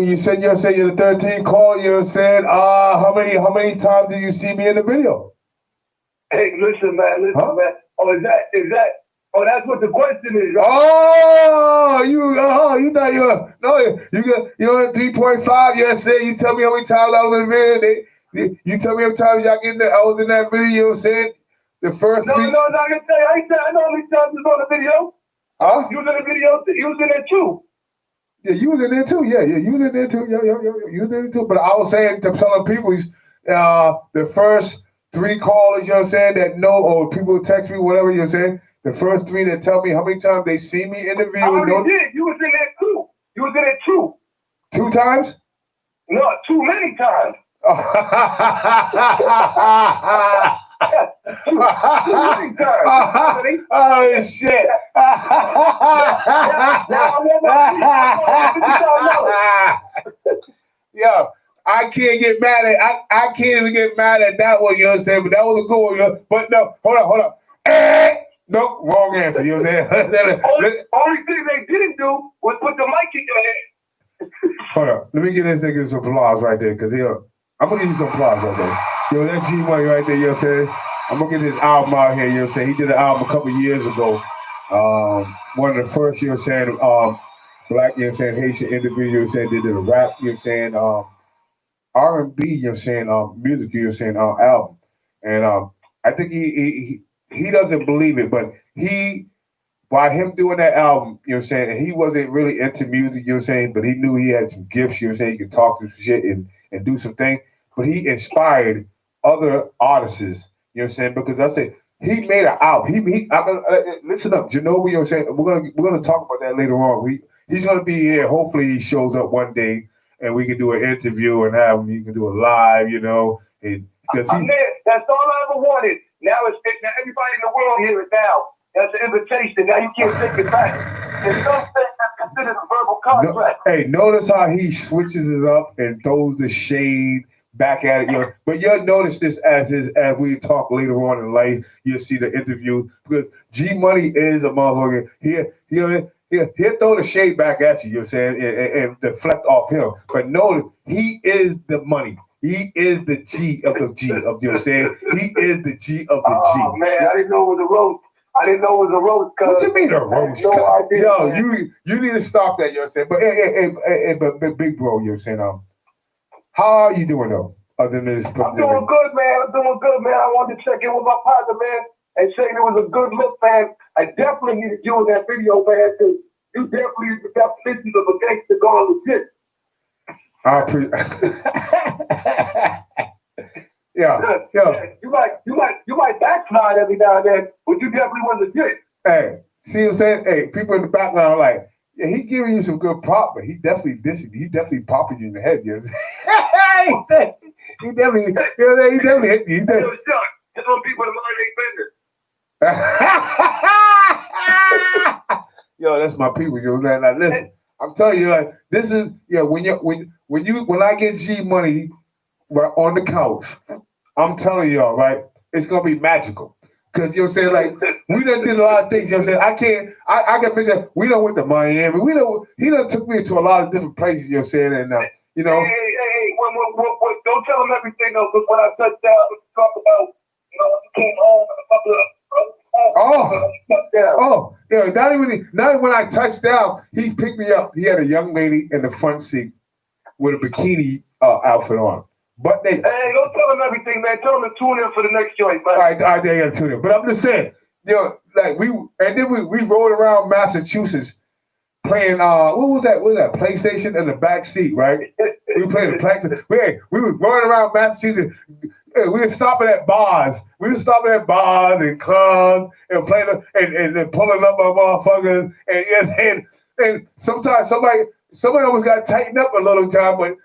You said you're the 13th call. You said how many times did you see me in the video? Hey, listen, man. Oh, is that? Oh, that's what the question is. Right? Oh, you thought you're 3.5. You said you tell me how many times I was in the video. You tell me how many times y'all I was in that video. You know what I'm saying? The first No, I can tell you. I know how many times you was on the video. Huh? You was in the video. You was in there too. Yeah, you was in there too. Yeah, you was in there too. Yeah, you was in there too. But I was saying to telling people, the first 3 callers, you know what I'm saying, that know, or people text me, whatever you're saying, the first 3 that tell me how many times they see me in the video. I already did. You was in there too. You was in there too. 2 times? No, too many times. Oh shit! Yo, I can't get mad at I can't even get mad at that one. You know what I'm saying? But that was a good one. You know? But no, hold on. Nope, wrong answer. You know what I'm saying? Only thing they didn't do was put the mic in your head. Hold on. Let me give this nigga some applause right there, because I'm gonna give you some applause right there. Yo, that G Money right there, you know what I'm saying? I'm gonna get his album out here, you know what I'm saying? He did an album a couple years ago. One of the first, you know what I'm saying, black, you know what I'm saying, Haitian individuals, you know what I'm saying, they did a rap, you know what I'm saying, R&B, you know what I'm saying, music, you know what I'm saying, album. And I think he doesn't believe it, but by him doing that album, you know what I'm saying, and he wasn't really into music, you know what I'm saying, but he knew he had some gifts, you know what I'm saying, he could talk some shit and do some things. But he inspired other artists, you know what I'm saying, because I said he made an album. Listen up, Genova, you know what I'm saying, we're gonna talk about that later on. He's gonna be here. Hopefully he shows up one day and we can do an interview and have him, you can do it live, you know. And because I'm there. That's all I ever wanted. Now everybody in the world hear it now. That's an invitation. Now you can't take it back. There's some things that's considered a verbal contract. Hey, notice how he switches it up and throws the shade back at it. You know, but you'll notice this as we talk later on in life. You'll see the interview because G Money is a motherfucker. He'll throw the shade back at you. You know what I'm saying, and deflect off him. But notice he is the money. He is the G of the G of, you know what I'm saying. He is the G of the G. Oh man, I didn't know it was a roast. I didn't know it was a roast. What you mean a roast? No idea. Yo, you need to stop that. You know what I'm saying. But big bro, you know what I'm saying. How are you doing though? Other than this, I'm doing good, man. I wanted to check in with my partner, man, and say it was a good look, man. I definitely need to do that video, man, because you definitely is the definition of a gangster going legit. I appreciate. Yeah. You might backslide every now and then, but you definitely was legit. Hey, see what I'm saying? Hey, people in the background are like, yeah, he giving you some good prop, but he definitely dissing. He definitely popping you in the head. You know what I'm saying? he definitely hit you. Just want people to mind their business. Yo, that's my people. You know what I'm saying? Like, listen, I'm telling you, like, this is when I get G Money right on the couch, I'm telling y'all, right, it's gonna be magical. Cause you know what I'm saying, like we done did a lot of things. You know what I'm saying, I can mention we done went to Miami. He done took me to a lot of different places. You know what I'm saying, and you know. Hey, don't tell him everything though. Because when I touched down, we talk about, you know, he came home and a couple of. Yeah. Not even when I touched down, he picked me up. He had a young lady in the front seat with a bikini outfit on. But hey, don't tell him everything, man. Tell him to tune in for the next joint, man. All right, they gotta tune in. But I'm just saying, you know, like we rode around Massachusetts playing what was that? What was that? PlayStation in the back seat, right? We were playing the PlayStation. We were running around Massachusetts. We were stopping at bars. We were stopping at bars and clubs and playing and pulling up on motherfuckers and sometimes somebody almost got tightened up a little time, but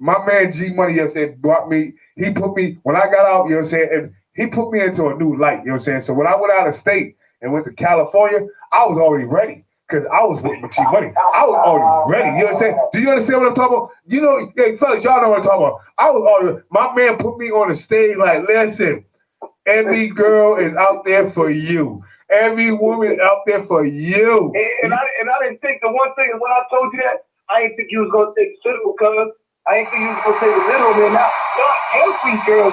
my man G Money, you know what I'm saying, he put me, when I got out, you know what I'm saying, and he put me into a new light, you know what I'm saying? So when I went out of state and went to California, I was already ready because I was with G Money. I was already ready, you know what I'm saying? Do you understand what I'm talking about? You know, hey, fellas, y'all know what I'm talking about. I was already, my man put me on the stage like, listen, every girl is out there for you. Every woman is out there for you. And I didn't think the one thing, when I told you that, I didn't think you was going to take the literal, cuz. I didn't think you was going to take the literal, man. Not every girl,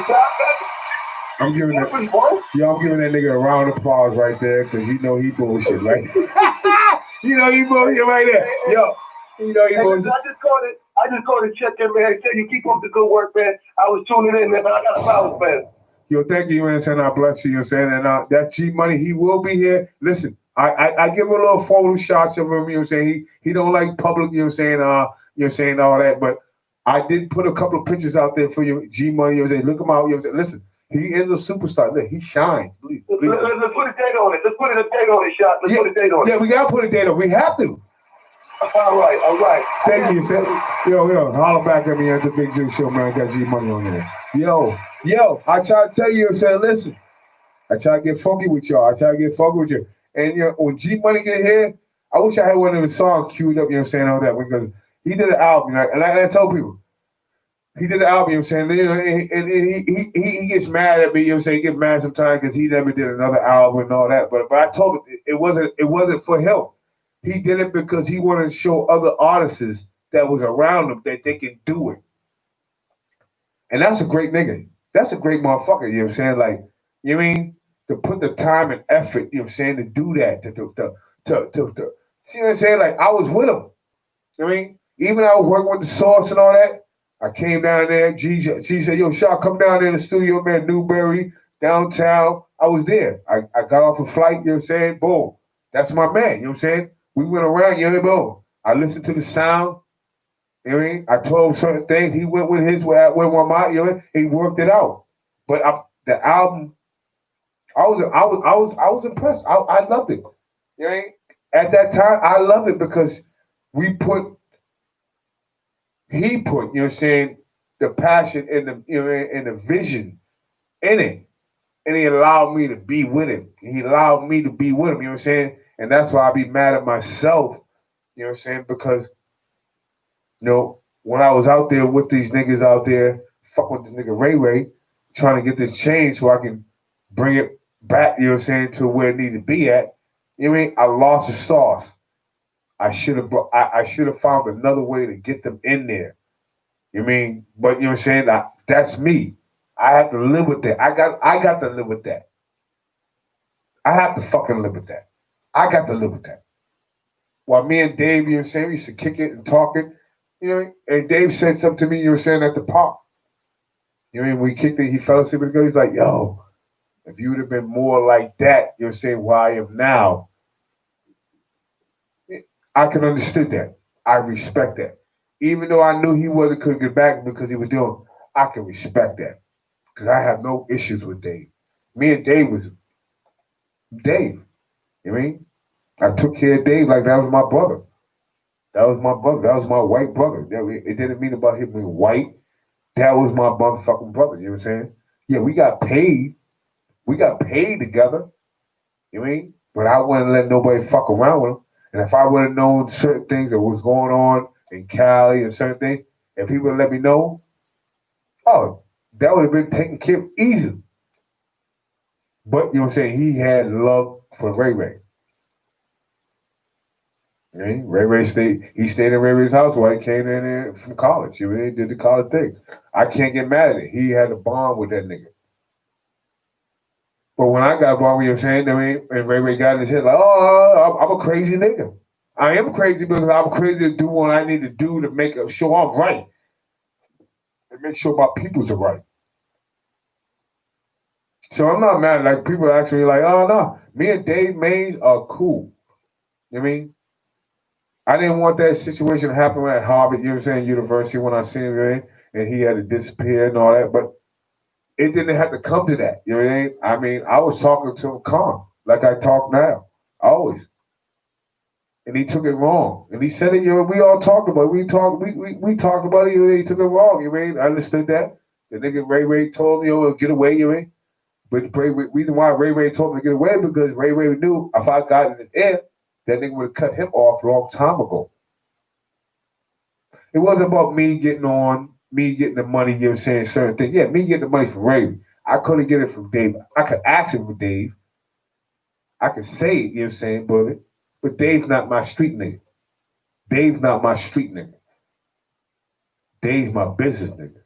I'm giving that nigga a round of applause right there because you know he bullshit, right? You know he bullshit right there. Yo, you know he bullshit. I just called to check in, man. Tell you keep up the good work, man. I was tuning in, man, but I got a flowers, man. Yo, thank you, man. Saying I bless you, you know what I'm saying? And that G Money, he will be here. Listen, I give him a little photo shots of him, you know what I'm saying? He don't like public, you know what I'm saying, you know what I'm saying, all that, but I did put a couple of pictures out there for you, G Money, you know what I'm saying? Look him out, you know what I'm saying? Listen, he is a superstar. Look, he shines. Let's put a date on it. Let's put a date on it, shot. Let's put a date on it. Yeah, we gotta put a date on it. We have to. All right. Thank you, sir. Yo, holler back at me at the Big Zoo Show, man. I got G Money on there. Yo, I try to tell you, I'm saying, listen, I try to get funky with y'all. And when G Money get here, I wish I had one of the songs queued up, you know what I'm saying, all that, because he did an album, right? And I told people, he did an album, you know what I'm saying, and he gets mad at me, you know what I'm saying, he gets mad sometimes because he never did another album and all that, but I told him it wasn't for him. He did it because he wanted to show other artists that was around him that they can do it. And that's a great nigga. That's a great motherfucker, you know what I'm saying? Like, you know what I mean? To put the time and effort, you know what I'm saying, to do that, to see what I'm saying? Like, I was with him. You know what I mean? Even I was working with the sauce and all that. I came down there. G said, yo, Shaw, come down there in the studio, man, Newberry, downtown. I was there. I got off a flight, you know what I'm saying? Boom. That's my man, you know what I'm saying? We went around, you know what I mean? I listened to the sound. You know what I mean? I told him certain things. He went with his way. I went with mine. You know what I mean? He worked it out. But the album, I was impressed. I loved it. You know what I mean? At that time, I loved it because he put, you know what I'm saying, the passion and the, you know, and the vision in it. And he allowed me to be with him. He allowed me to be with him, you know what I'm saying? And that's why I be mad at myself, you know what I'm saying? Because, you know, when I was out there with these niggas out there, fucking with this nigga Ray, trying to get this change so I can bring it back, you know what I'm saying, to where it needed to be at. You know what I mean? I lost the sauce. I should have found another way to get them in there. You know what I mean? But you know what I'm saying? That's me. I have to live with that. I got to live with that. I have to fucking live with that. I got to live with that. While me and Dave, you know what I'm saying, we used to kick it and talk it, you know, and Dave said something to me, you were saying, at the park. You know what I mean? We kicked it, he fell asleep with the girl. He's like, yo, if you would have been more like that, you know what I'm saying, where I am now, I can understand that. I respect that. Even though I knew he wasn't couldn't get back because he was doing, I can respect that. Because I have no issues with Dave. Me and Dave was Dave. You know what I mean? I took care of Dave like that was my brother. That was my brother. That was my white brother. It didn't mean about him being white. That was my motherfucking brother. You know what I'm saying? Yeah, we got paid. We got paid together. You know what I mean? But I wouldn't let nobody fuck around with him. And if I would have known certain things that was going on in Cali and certain things, if he would have let me know, oh, that would have been taken care of easy. But you know what I'm saying? He had love for Ray. You know, Ray stayed. He stayed in Ray's house while he came in there from college. You know, he did the college thing. I can't get mad at it. He had a bond with that nigga. But when I got bond, you know what I'm saying? I mean, and Ray got in his head like, oh, I'm a crazy nigga. I am crazy because I'm crazy to do what I need to do to make sure I'm right and make sure my peoples are right. So I'm not mad. Like, people actually like, oh no, me and Dave Mays are cool. You know what I mean? I didn't want that situation to happen at Harvard, you know what I'm saying, University, when I seen him and he had to disappear and all that. But it didn't have to come to that. You know what I mean? I mean, I was talking to him calm, like I talk now, always. And he took it wrong. And he said it, you know, we all talked about it. We talked about it, you know, he took it wrong, you know what I mean? I understood that. The nigga Ray told me, you know, get away, you know what I mean? But the reason why Ray told me to get away because Ray knew if I got in his ear, that nigga would have cut him off a long time ago. It wasn't about me getting the money, you know what I'm saying, certain things. Yeah, me getting the money from Ray. I couldn't get it from Dave. I could ask him for Dave. I could say it, you know what I'm saying, but Dave's not my street nigga. Dave's not my street nigga. Dave's my business nigga.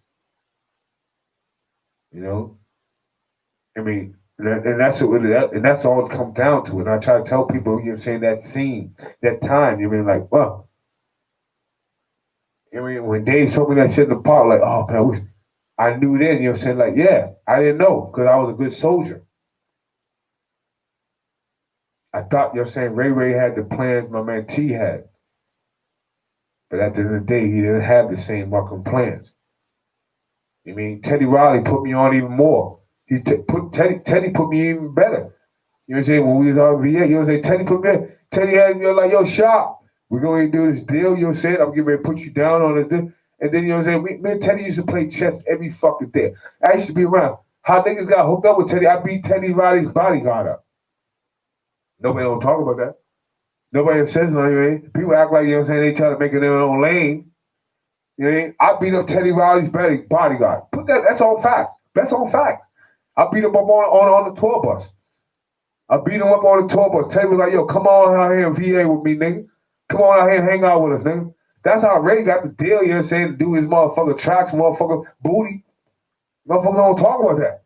You know? I mean, and that's all it comes down to. And I try to tell people, you know what I'm saying, that scene, that time, you know what I mean, like, well, I mean, when Dave told me that shit in the park, like, oh man, I knew then, you know what I'm saying, like, yeah, I didn't know because I was a good soldier. I thought, you know what I'm saying, Ray had the plans my man T had. But at the end of the day, he didn't have the same fucking plans. I mean, Teddy Riley put me on even more. Teddy put me even better. You know what I'm saying? When we was on VA, you know what I'm saying? Teddy put me in. Teddy had me like, yo, Shop, we're going to do this deal, you know what I'm saying? I'm getting ready to put you down on this deal. And then, you know what I'm saying? Me and Teddy used to play chess every fucking day. I used to be around. How niggas got hooked up with Teddy, I beat Teddy Riley's bodyguard up. Nobody don't talk about that. Nobody says nothing. People act like, you know what I'm saying, they try to make it their own lane. You know what I mean? I beat up Teddy Riley's bodyguard. That's all facts. That's all facts. I beat him up on the tour bus. I beat him up on the tour bus. Teddy was like, yo, come on out here in VA with me, nigga. Come on out here and hang out with us, nigga. That's how Ray got the deal, you know what I'm saying, to do his motherfucker tracks, motherfucker booty. Motherfuckers don't talk about that.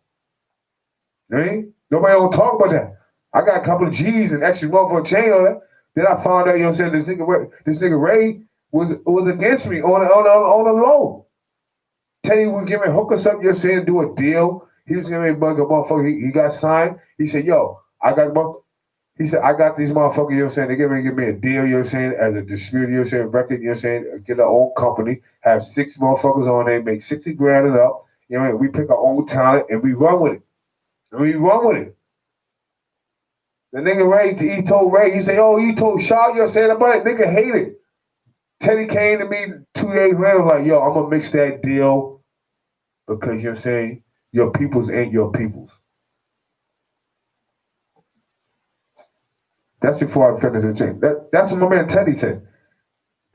You know what I mean? Nobody don't talk about that. I got a couple of G's and extra motherfucking chain on that. Then I found out, you know what I'm saying, this nigga Ray was against me on the low. Teddy was giving hook us up, you know what I'm saying, to do a deal. He was giving me a motherfucker. He got signed. He said, yo, I got these motherfuckers, you know what I'm saying, they give me a deal, you know what I'm saying, as a distributor, you know what I'm saying, record, you know what I'm saying, get our own company, have 6 motherfuckers on there, make 60 grand it up. You know what I mean? We pick our own talent and we run with it. The nigga Ray, he told Ray, he said, oh, you told Shaw, you know what I'm saying, about it. Nigga hated. Teddy came to me 2 days later, like, yo, I'm gonna mix that deal because you know what I'm saying, your peoples ain't your peoples. That's before I finished the drink. That's what my man Teddy said.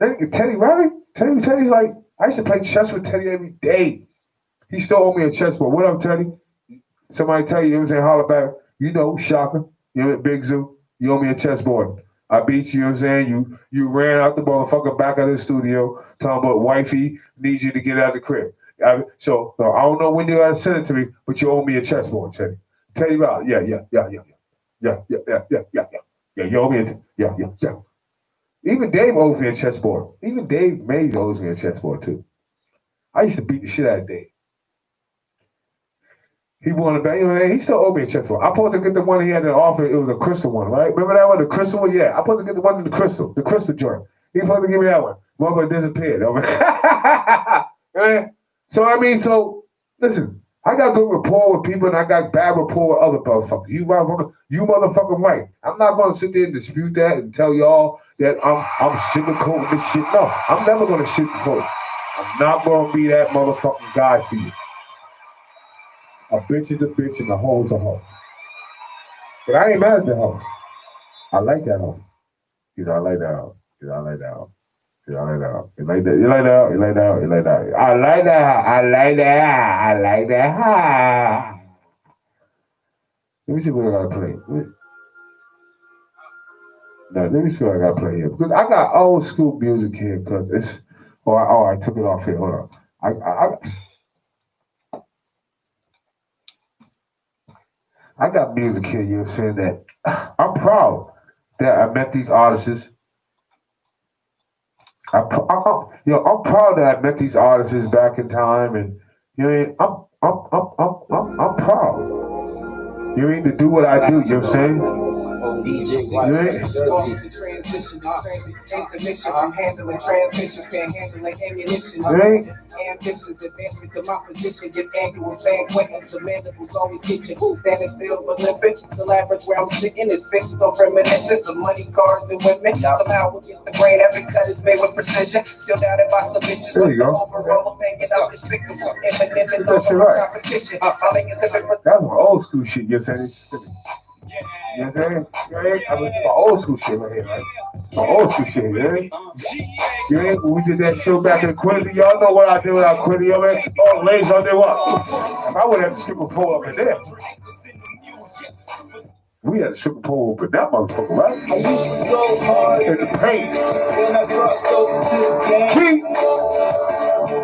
Teddy, really? Teddy's like, I used to play chess with Teddy every day. He still owe me a chessboard. What up, Teddy? Somebody tell you know what I'm saying, holler back. You know, shocker. You know, Big Zoo, you owe me a chessboard. I beat you, you know what I'm saying? You ran out the motherfucker back out of the studio talking about wifey needs you to get out of the crib. So I don't know when you gotta send it to me, but you owe me a chessboard, Teddy. Teddy Rob, yeah, you owe me yeah. Even Dave owes me a chessboard. Even Dave Mays owes me a chessboard too. I used to beat the shit out of Dave. He wanted back, you know, he still owed me a chessboard. I'm supposed to get the one he had in the office. It was a crystal one, right? Remember that one, the crystal one? Yeah, I'm supposed to get the one in the crystal joint. He supposed to give me that one. Motherfucker disappeared. So listen, I got good rapport with people and I got bad rapport with other motherfuckers. You motherfucking right. I'm not gonna sit there and dispute that and tell y'all that I'm sugarcoating this shit. No, I'm never gonna sugarcoat. I'm not gonna be that motherfucking guy for you. A bitch is a bitch and a hoe is a hoe. But I ain't mad at the hoe. I like that hoe. You know, I like that hoe. You like that. I like that. Let me see what I gotta play. Let me see what I gotta play here. Because I got old school music here because it's I took it off here. Hold on. I got music here, you know what I'm saying, that I'm proud that I met these artists. I'm proud that I met these artists back in time, and you know, I'm proud. You mean to do what I do, you know what I'm saying? I'm handling transmissions, handling ammunition. Ambitions, advancement to my position. Get annual San Quentin, so mandibles always kitchen. Standing still, but living. The labyrinth where I'm sitting is fixed on reminiscence of money, cars, and women. Somehow against the grain, every cut is made with precision. Still doubted by some bitches. There you go. Overall, banging out despicable. Eminem and no competition. That's my old school shit, you know what I'm saying? You know what I'm saying? I mean, my old school shit right here, right? My old school shit, you know? You know, when we did that show back in Quincy, y'all know what I did without Quincy, you know what I mean? Oh, ladies, I did what? I would have to strip a pole up in there. We had a strip a pole up in that motherfucker, right? I used to go hard in the paint. Then I crossed over to the game.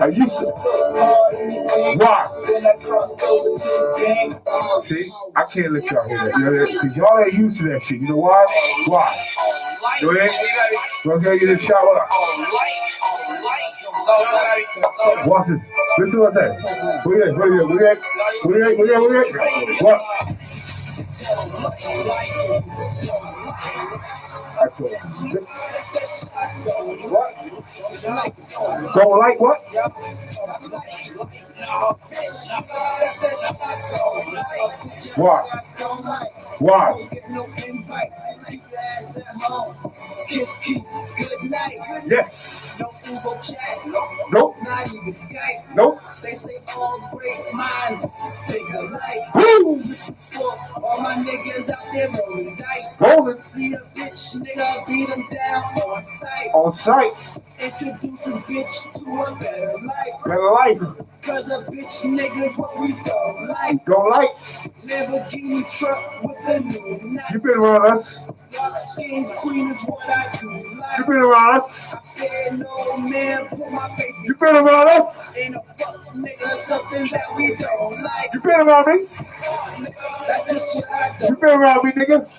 I used to. Why? Then I crossed over to the game. See, I can't let y'all hear that. You know that? Because y'all ain't used to that shit. You know why? Why? You know what? I'm gonna get a shot. What up? Watch this. Listen to what I say. What? What? Don't like what? Why? Why? Yes. Nope. Nope. They say all great minds think alike. Woo! All my niggas out there rolling dice. Rolling. See a bitch, nigga, beat them down on sight. On sight. Introduces bitch to a better life. Better life. Cause a bitch niggas what we don't like. Don't like. Lamborghini truck with a new night. You been around us. Dark skin queen is what I do like. You been around us? You been around us? Ain't a fuck nigga, something that we don't like. You been around me? That's just what I You don't. been around me, nigga?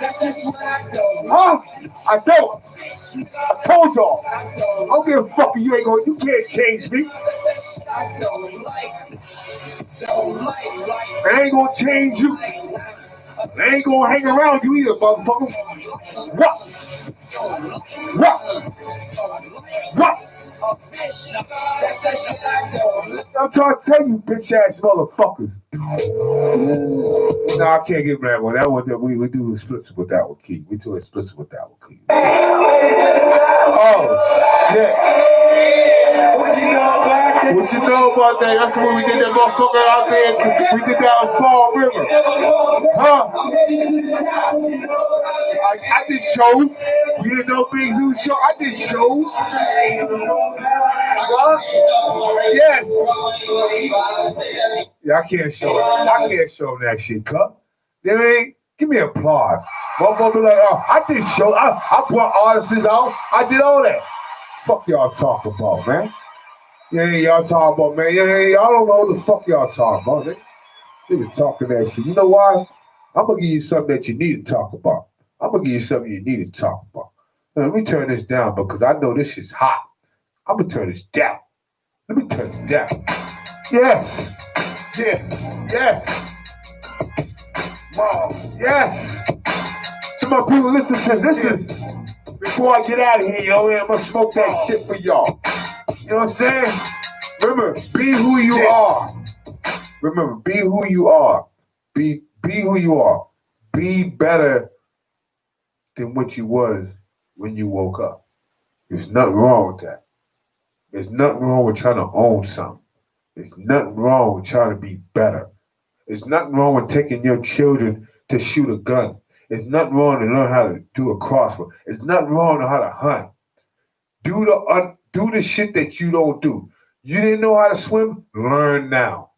That's just what I don't. Huh? I don't. I told y'all. I I don't give a fuck if you ain't gonna, you can't change me. don't like. Don't like. I ain't gonna change you. I ain't gonna hang around you either, motherfucker. What? What? What? I'm trying to tell you, bitch ass motherfuckers. No, I can't give that one. That one, we do explicit with that one, Key. We do explicit with that one, Key. Oh, shit. What you know about that? That's when we did that motherfucker out there. We did that on Fall River. Huh? I did shows. You didn't know Big Zoo show? I did shows. What? Yes. Yeah, I can't show it. I can't show them that shit, cup. They ain't. Give me applause. Motherfucker be like, oh, I did show. I brought artists out. I did all that. Fuck y'all talking about, man. Yeah, y'all talking about, man. Yeah, y'all don't know what the fuck y'all talking about, man. Niggas talking that shit. You know why? I'm gonna give you something that you need to talk about. I'm gonna give you something you need to talk about. Now, let me turn this down because I know this is hot. I'm gonna turn this down. Let me turn it down. Yes. Yeah. Yes. Mom. Yes. To my people, listen. Before I get out of here, you know, I'm gonna smoke that shit for y'all. You know what I'm saying? Remember, be who you are. Remember, be who you are. Be who you are. Be better than what you was when you woke up. There's nothing wrong with that. There's nothing wrong with trying to own something. There's nothing wrong with trying to be better. There's nothing wrong with taking your children to shoot a gun. There's nothing wrong to learn how to do a crossword. There's nothing wrong to how to hunt. Do the shit that you don't do. You didn't know how to swim? Learn now.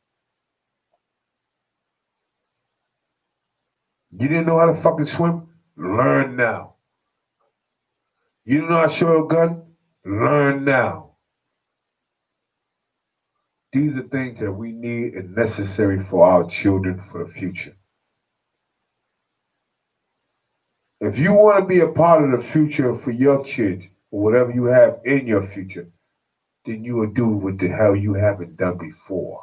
You didn't know how to fucking swim? Learn now. You didn't know how to shoot a gun? Learn now. These are things that we need and necessary for our children for the future. If you want to be a part of the future for your kids, or whatever you have in your future, then you will do what the hell you haven't done before.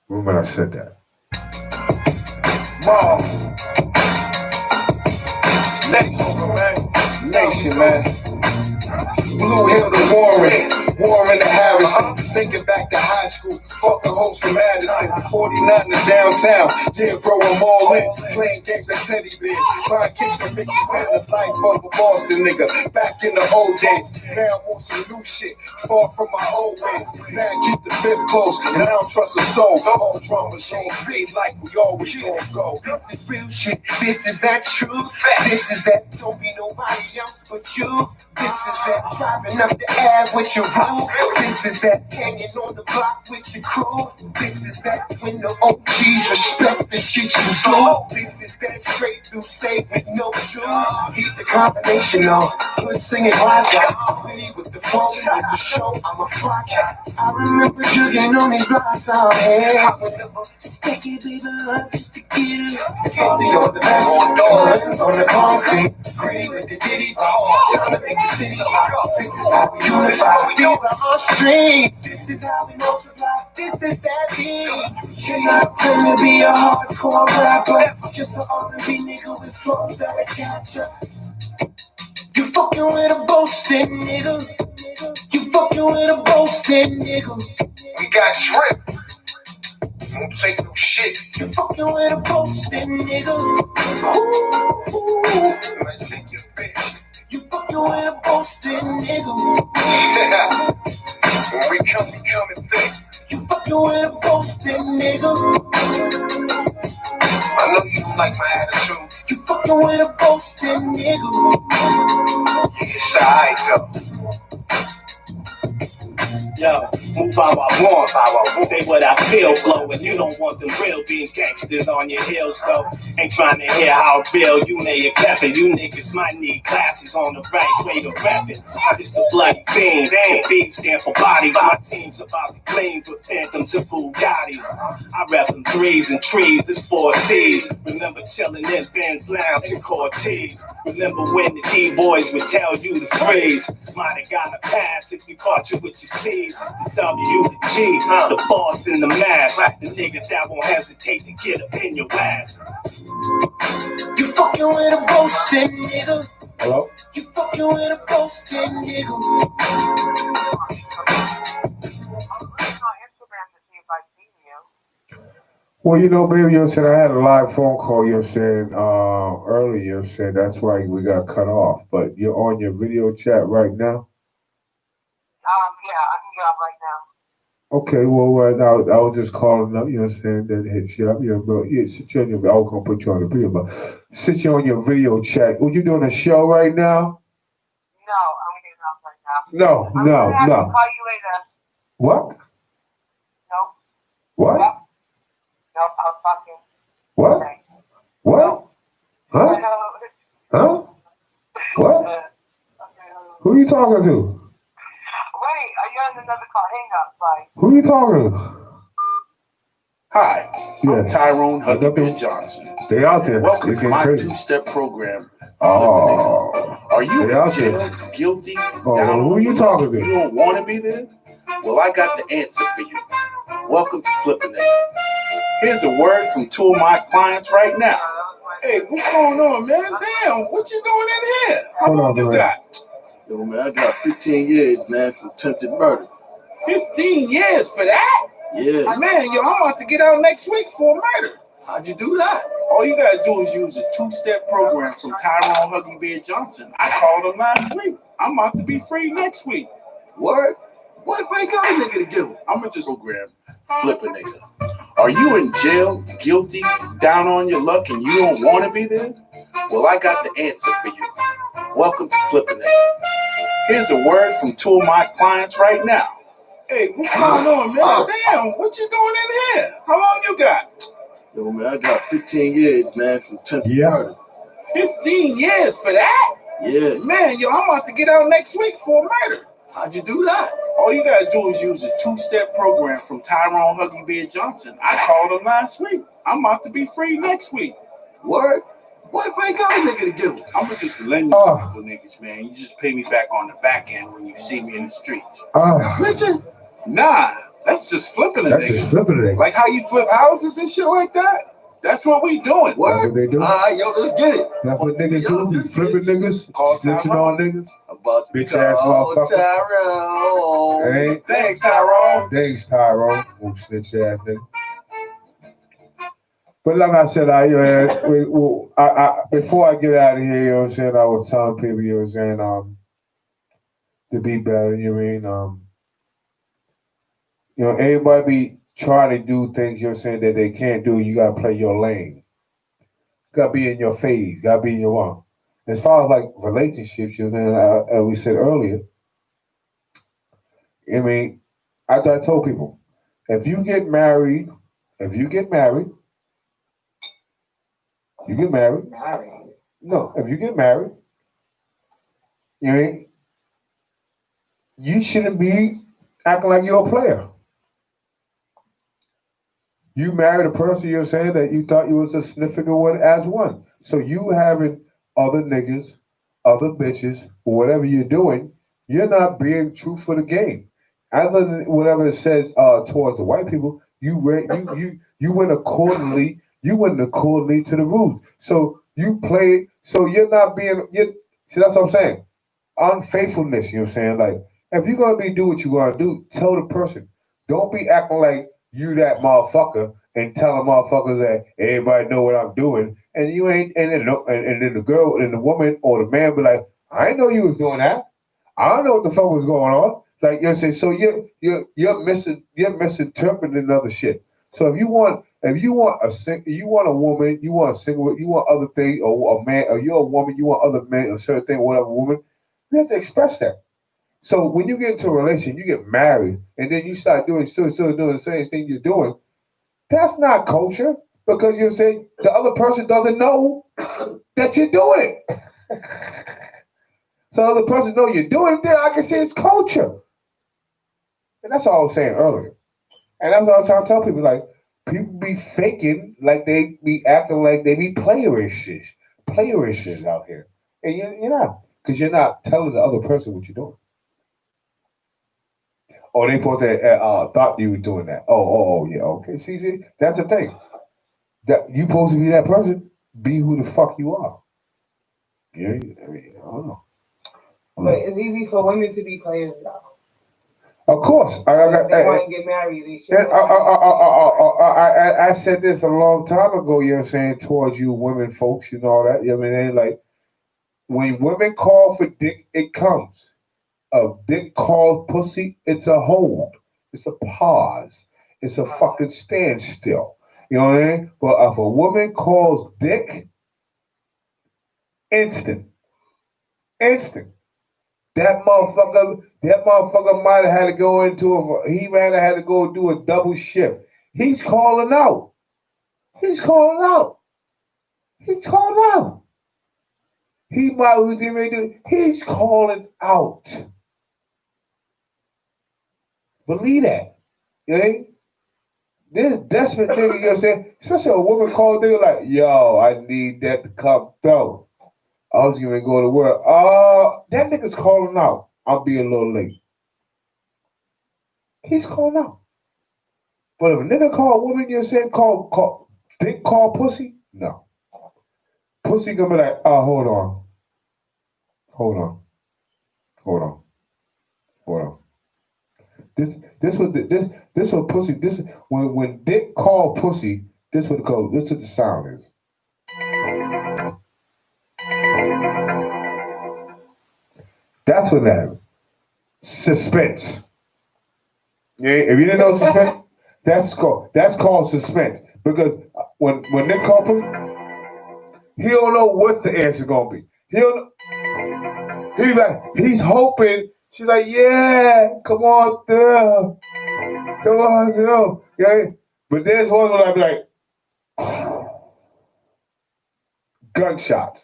Remember I said that. Mom. Nation, man. Blue Hill to Warren to Harrison. Thinking back to high school, fucking hoes from Madison. 49 to downtown, yeah, bro, I'm all in. Playing games at teddy bears, buying kicks from Mickey Fenner's life of a Boston nigga. Back in the old days, now I'm on some new shit, far from my old ways. Now I keep the fifth close, and I don't trust a soul. All drama showing feed like we always on go. This is real shit, this is that true fact. This is that don't be nobody else but you. This is that driving up the air with your roof. This is that hanging on the block with your crew. This is that when the OGs respect the shit you do. This is that straight through safe with no shoes. Keep the combination on. Good singing wise guy. Pretty with the phone, with the show. I'm a fly cat. I remember jugging on these blocks out here. I remember sticky baby love just to get it. It's all the best. Doors on the concrete. Gritty with the ditty. Time to make the city. This is how we unify. These are our streets. This is how we multiply. This is that beat. You're not gonna be a hardcore rapper. Just an R&B nigga with flows that I capture. You fucking with a boasting nigga. You fucking with a boasting nigga. We got drip. Don't say no shit. You fucking with a boasting nigga. Ooh. Might take your bitch. You fucking with a boasting nigga. When we come and think. You fucking with a boasting nigga. I know you like my attitude. You fucking with a boasting nigga. It's alright though. Yo, move how I want, say what I feel, flow. And you don't want them real being gangsters on your heels, though. Ain't trying to hear how I feel, you may have pepper. You niggas might need classes on the right way to rep it. I'm just a bloody fiend, the B stand for bodies. My team's about to clean with phantoms and Bugattis. I rap them threes and trees, it's 4 C's. Remember chilling in Ben's Lounge and Cortez. Remember when the D-boys would tell you to freeze. Might have got a pass if you caught you with your C's. It's the W, the G, the boss and the mask. The niggas that won't hesitate to get up in your ass. You fucking with a boasting nigga. Hello? You fucking with a boasting nigga. Well, you know, baby, you said I had a live phone call, you said earlier, you said that's why we got cut off. But you're on your video chat right now? Yeah, I can get off right now. Okay, well, right now, I was just calling up, you know what I'm saying, that hits you up, you know, but yeah, since you're on your, I was going to put you on the video, but since you're on your video chat, were you doing a show right now? No, I'm getting off right now. No. I'm gonna have to call you later. What? No. What? Yep. No, I was talking. What? Okay. What? Huh? Huh? What? Okay. Who are you talking to? Wait, are you on another call? Hang up, bye. Who are you talking to? Hi, I'm Tyrone Huckabee Johnson. They out there. Welcome to my two-step program. Oh. Are you They out in jail, there. guilty, Oh, down who are you talking to? You don't want to be there? Well, I got the answer for you. Welcome to Flipping It. Here's a word from 2 of my clients right now. Hey, what's going on, man? Damn, what you doing in here? How long you got? Yo, man, I got 15 years, man, for attempted murder. 15 years for that? Yeah. Man, yo, I'm about to get out next week for murder. How'd you do that? All you gotta do is use a 2-step program from Tyrone Huggy Bear Johnson. I called him last week. I'm about to be free next week. What? What if I ain't got a nigga to give him? I'ma just program Flip a Nigga. Are you in jail, guilty, down on your luck, and you don't want to be there? Well, I got the answer for you. Welcome to Flip a Nigga. Here's a word from 2 of my clients right now. Hey, what's going on, man? Damn, what you doing in here? How long you got? Yo, man, I got 15 years, man, for attempted murder. 15 years for that? Yeah. Man, yo, I'm about to get out next week for murder. How'd you do that? All you gotta do is use a 2-step program from Tyrone Huggy Bear Johnson. I called him last week. I'm about to be free next week. What? What if I ain't got a nigga to give him? I'ma just lend you people niggas, man. You just pay me back on the back end when you see me in the streets. Snitching? Nah, that's just flipping a nigga. That's just flipping a nigga. Like how you flip houses and shit like that? That's what we doing. What? That's what they do. All right, yo, let's get it. That's what niggas do. You flipping niggas, snitching on niggas. About to Bitch ass motherfucker. Tyrone. Hey. Thanks, Tyrone. Thanks, Tyrone. Oh, snitch ass nigga. But like I said, I before I get out of here, you know what I'm saying, I was telling people, you know what I'm saying, to be better, you know what I mean? You know, everybody be trying to do things, you know what I'm saying, that they can't do. You gotta play your lane. You gotta be in your phase, gotta be in your one. As far as like relationships, you know what I'm saying, as we said earlier, I mean, I told people, if you get married, no, if you get married, you know, you shouldn't be acting like you're a player. You married a person, you're saying, that you thought you was a significant one as one. So you having other niggas, other bitches, or whatever you're doing, you're not being true for the game. Other than whatever it says towards the white people, you went accordingly. You went accordingly to the rules. So you played. So you're not being. See, that's what I'm saying. Unfaithfulness. You know what I'm saying? Like, if you're gonna do what you're gonna do, tell the person. Don't be acting like you that motherfucker and telling motherfuckers that everybody know what I'm doing, and you ain't. And then the girl and the woman or the man be like, I didn't know you was doing that. I don't know what the fuck was going on. Like you're saying, so you're misinterpreting other shit. So if you want a woman, you want a single, you want other thing, or a man, or you're a woman, you want other men, a certain thing, whatever woman, you have to express that. So when you get into a relationship, you get married, and then you start doing still doing the same thing you're doing. That's not culture because you're saying the other person doesn't know that you're doing it. So the other person know you're doing it. Then I can say it's culture, and that's all I was saying earlier. And that's what I'm trying to tell people. Like people be faking, like they be acting like they be playerish out here, and you're not because you're not telling the other person what you're doing. Oh, they supposed to thought you were doing that. Yeah, okay. See, that's the thing. That you supposed to be that person. Be who the fuck you are. Yeah, I mean, I don't know. But it's easy for women to be players, though. Of course, They want to get married. They should. I said this a long time ago. You're saying towards you women, folks, and all that. I mean, like when women call for dick, it comes. A dick called pussy, it's a hold. It's a pause. It's a fucking standstill. You know what I mean? But if a woman calls dick, instant. Instant. That motherfucker might have had to go he might have had to go do a double shift. He's calling out. He's calling out. He's calling out. He might was even do. He's calling out. Believe that. You know? This desperate nigga, you know what I'm saying? Especially a woman called nigga like, yo, I need that to come through. I was gonna go to work. That nigga's calling out. I'll be a little late. He's calling out. But if a nigga call a woman, you know what I'm saying, dick call pussy? No. Pussy gonna be like, hold on. Hold on. Hold on. Hold on. This what pussy. This when dick call pussy. This what it goes. This what the sound is. That's what that is. Suspense. Yeah, if you didn't know suspense, that's called suspense because when Nick call pussy, he don't know what the answer gonna be. He's hoping. She's like, yeah, come on through. Come on through. Yeah. But there's one where I be like, gunshot.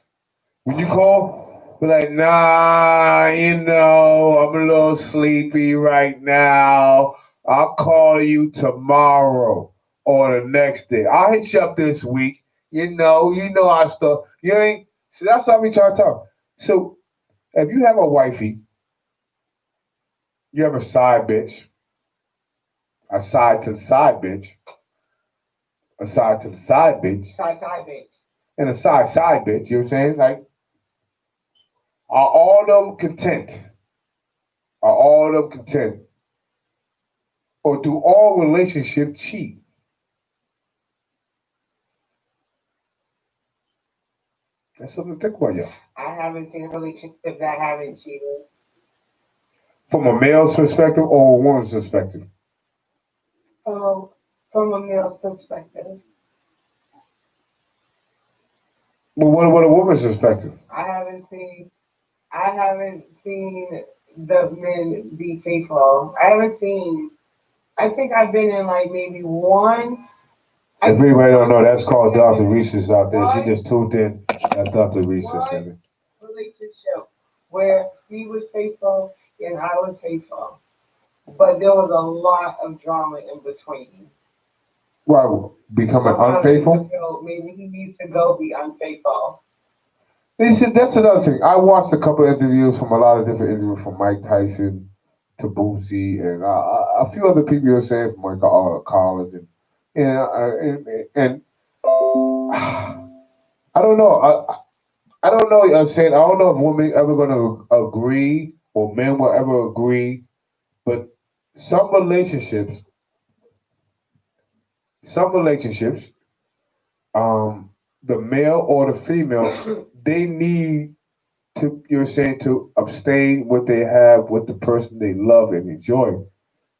When you call, be like, nah, I'm a little sleepy right now. I'll call you tomorrow or the next day. I'll hit you up this week. You know our stuff. You ain't. See, that's how we try to talk. So if you have a wifey, you have a side bitch, a side to the side bitch, a side to the side bitch, side bitch, and a side bitch. You know what I'm saying? Like, are all of them content? Are all of them content? Or do all relationships cheat? That's something to think about, y'all. I haven't seen relationships that haven't cheated. From a male's perspective or a woman's perspective? Oh, from a male's perspective. Well, what about a woman's perspective? I haven't seen the men be faithful. I think I've been in like maybe one. If anybody don't know, that's called Dr. Reese's out there. She just tuned in. That's Dr. Reese's. Relationship where he was faithful and I was faithful, but there was a lot of drama in between. Why becoming unfaithful? Maybe he needs to go be unfaithful. That's another thing. I watched a couple of interviews from a lot of different interviews from Mike Tyson to Boosie and a few other people you were saying from like college and I don't know. I don't know. I'm saying I don't know if women ever going to agree or men will ever agree, but some relationships, the male or the female, they need to. You're saying to abstain what they have with the person they love and enjoy,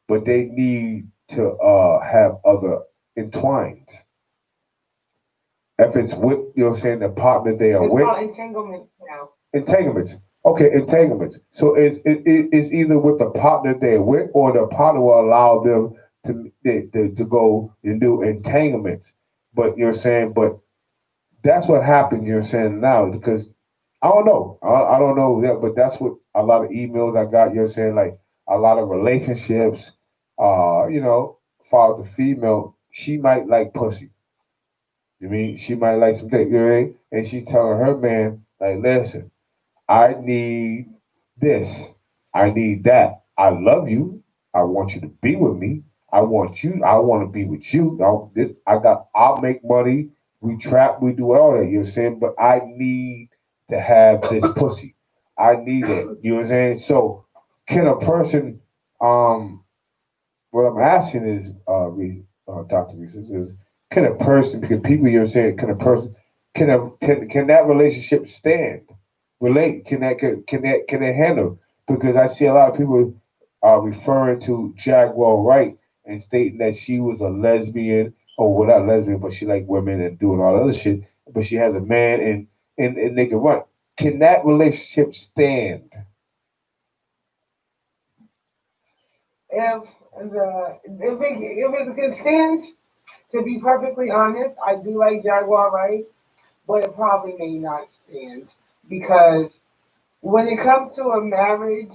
but they need to have other entwined. If it's with, you know what I'm saying, the partner they are with. It's called entanglements now. Entanglements. Okay, entanglements. So it's either with the partner they're with, or the partner will allow them to go and do entanglements. But you're saying, but that's what happens. You're saying now because I don't know. I don't know that, but that's what a lot of emails I got. You're saying like a lot of relationships. Father to female, she might like pussy. You mean she might like some dick, you know what I mean? And she telling her man like, listen. I need this. I need that. I love you. I want you to be with me. I want you. I want to be with you. I'll make money. We trap. We do all that. You know what I'm saying? But I need to have this pussy. I need it. You know what I'm saying? So, can a person? What I'm asking is, Dr. Reese, is can a person? Because people, you're saying, can a person? Can that relationship stand? Relate? Can they handle? Because I see a lot of people referring to Jaguar Wright and stating that she was a lesbian, or well, not lesbian, but she liked women and doing all other shit. But she has a man and they can run. Can that relationship stand? If it's a good stance, to be perfectly honest, I do like Jaguar Wright, but it probably may not stand because when it comes to a marriage,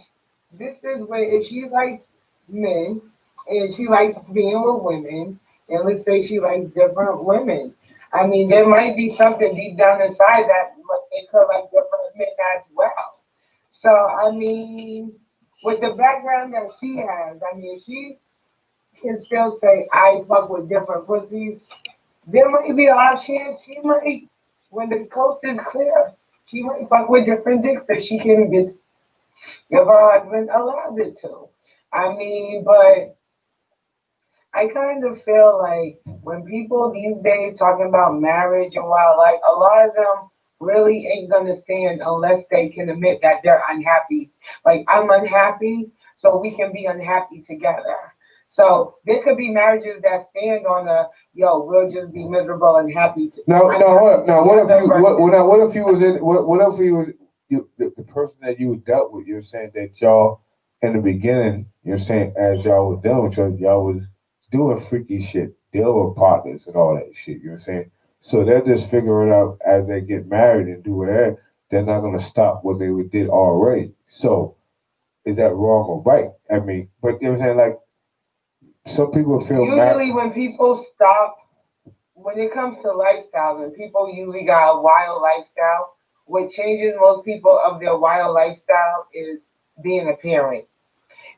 this is where if she likes men and she likes being with women, and let's say she likes different women. I mean, there might be something deep down inside that make her like different men as well. So, I mean, with the background that she has, I mean, she can still say, I fuck with different pussies. There might be a chance she might, when the coast is clear, she might fuck with different dicks that she can get if her husband allows it to. I mean, but I kind of feel like when people these days talking about marriage and wildlife, a lot of them really ain't gonna stand unless they can admit that they're unhappy. Like I'm unhappy, so we can be unhappy together. So there could be marriages that stand on a yo, we'll just be miserable and happy. Now, what if you what if you was in what if you was the person that you dealt with? You're saying that y'all in the beginning, you're saying as y'all was dealing with y'all was doing freaky shit, dealing with partners and all that shit. You know what I'm saying? So they're just figuring out as they get married and do whatever, they're not gonna stop what they did already. So is that wrong or right? I mean, but you know what I'm saying? Like some people feel usually when people stop when it comes to lifestyles and people usually got a wild lifestyle, what changes most people of their wild lifestyle is being a parent.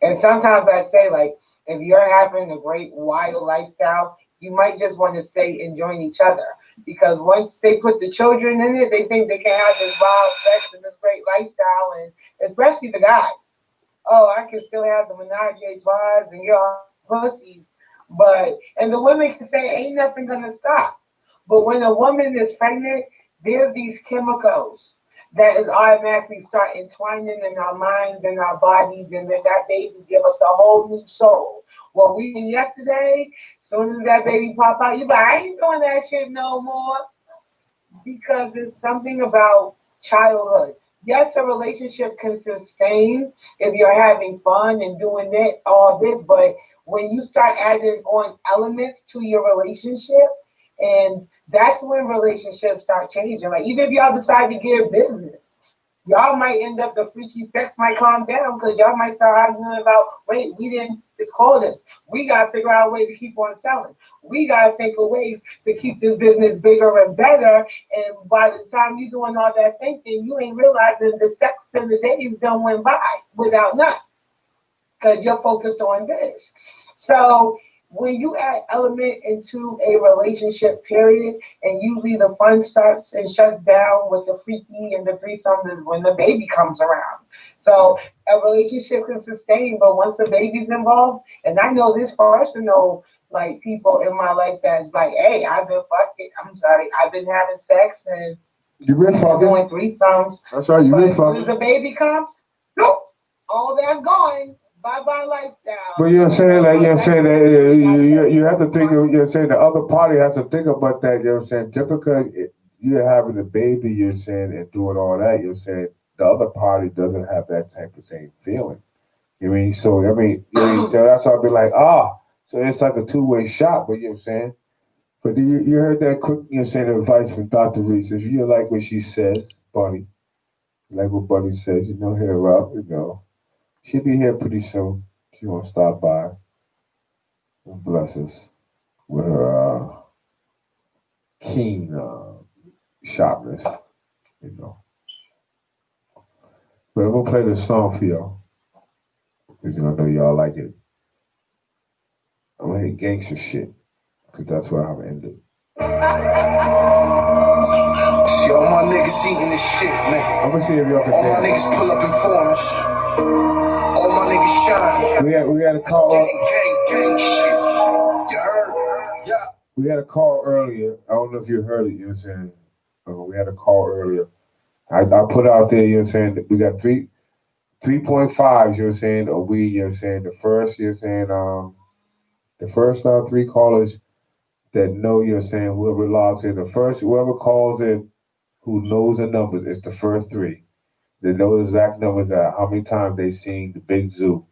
And sometimes I say, like, if you're having a great wild lifestyle, you might just want to stay enjoying each other. Because once they put the children in it, they think they can have this wild sex and this great lifestyle, and especially the guys. Oh, I can still have the menage a trois and get all pussies. And the women can say, ain't nothing gonna stop. But when a woman is pregnant, there's these chemicals that is automatically start entwining in our minds and our bodies, and then that baby give us a whole new soul. What we did yesterday, soon as that baby pop out, you like, I ain't doing that shit no more because it's something about childhood. Yes, a relationship can sustain if you're having fun and doing it, all this, but when you start adding on elements to your relationship, and that's when relationships start changing. Like even if y'all decide to get business, y'all might end up the freaky sex might calm down because y'all might start arguing about, wait, we didn't just call this. We gotta figure out a way to keep on selling. We gotta think of ways to keep this business bigger and better. And by the time you're doing all that thinking, you ain't realizing the sex and the days done went by without none because you're focused on this. So when you add element into a relationship period, and usually the fun starts and shuts down with the freaky and the threesome is when the baby comes around. So a relationship can sustain, but once the baby's involved, and I know this personal like people in my life that's like, hey, I've been fucking, I'm sorry, I've been having sex and you've been fucking doing threesomes. That's right, you've been fucking. As the baby comes, nope, all that's gone. Bye bye lifestyle. But you're saying that you're saying that you have to think of you're saying the other party has to think about that. You're saying just because you're having a baby, you're saying and doing all that, you're saying the other party doesn't have that type of same feeling. You know what I mean? So I mean, you know what I mean? So that's why I'll be like, so it's like a two-way shot, but you know what I'm saying? But you heard that quick, you know what I'm saying, advice from Dr. Reese. If you like what she says, Bunny, like what Bunny says, you know, hit her up, you know. She'll be here pretty soon. She won't stop by and bless us with her keen sharpness, you know. But I'm gonna play this song for y'all because I know y'all like it. I'm gonna hit gangster shit because that's where I'm ending. See all my niggas eating this shit, man. I'm gonna see if y'all can. All my niggas pull up in forms. All my niggas shine. We had a call. Gang shit. You heard? Yeah. We had a call earlier. I don't know if you heard it. You know what I'm saying? We had a call earlier. I put out there. You know what I'm saying? That we got 3.5. You know what I'm saying? A we. You know what I'm saying? The first. You know what I'm saying? The first 3 callers that know. You know what I'm saying? Whoever logs in. The first whoever calls in, who knows the numbers, it's the first 3. They know the exact numbers at how many times they seen the Big Zoo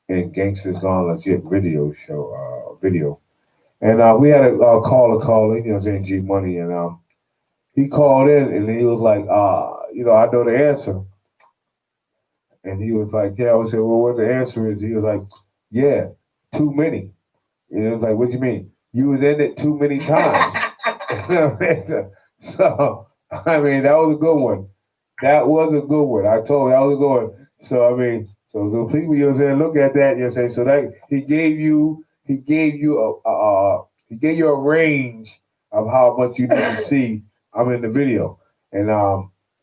in Gangsters Gone Legit video show video. And we had a caller call in, you know what I'm saying, G Money, and he called in and he was like, you know, I know the answer. And he was like, yeah, I was saying, well, what the answer is? He was like, yeah, too many. And it was like, what do you mean? You was in it too many times. So, I mean, that was a good one. That was a good one. I told you that was a good one. So, I mean, so people, you know what I'm saying, look at that, you know what I'm saying? So that he gave you a range of how much you need to see in the video. And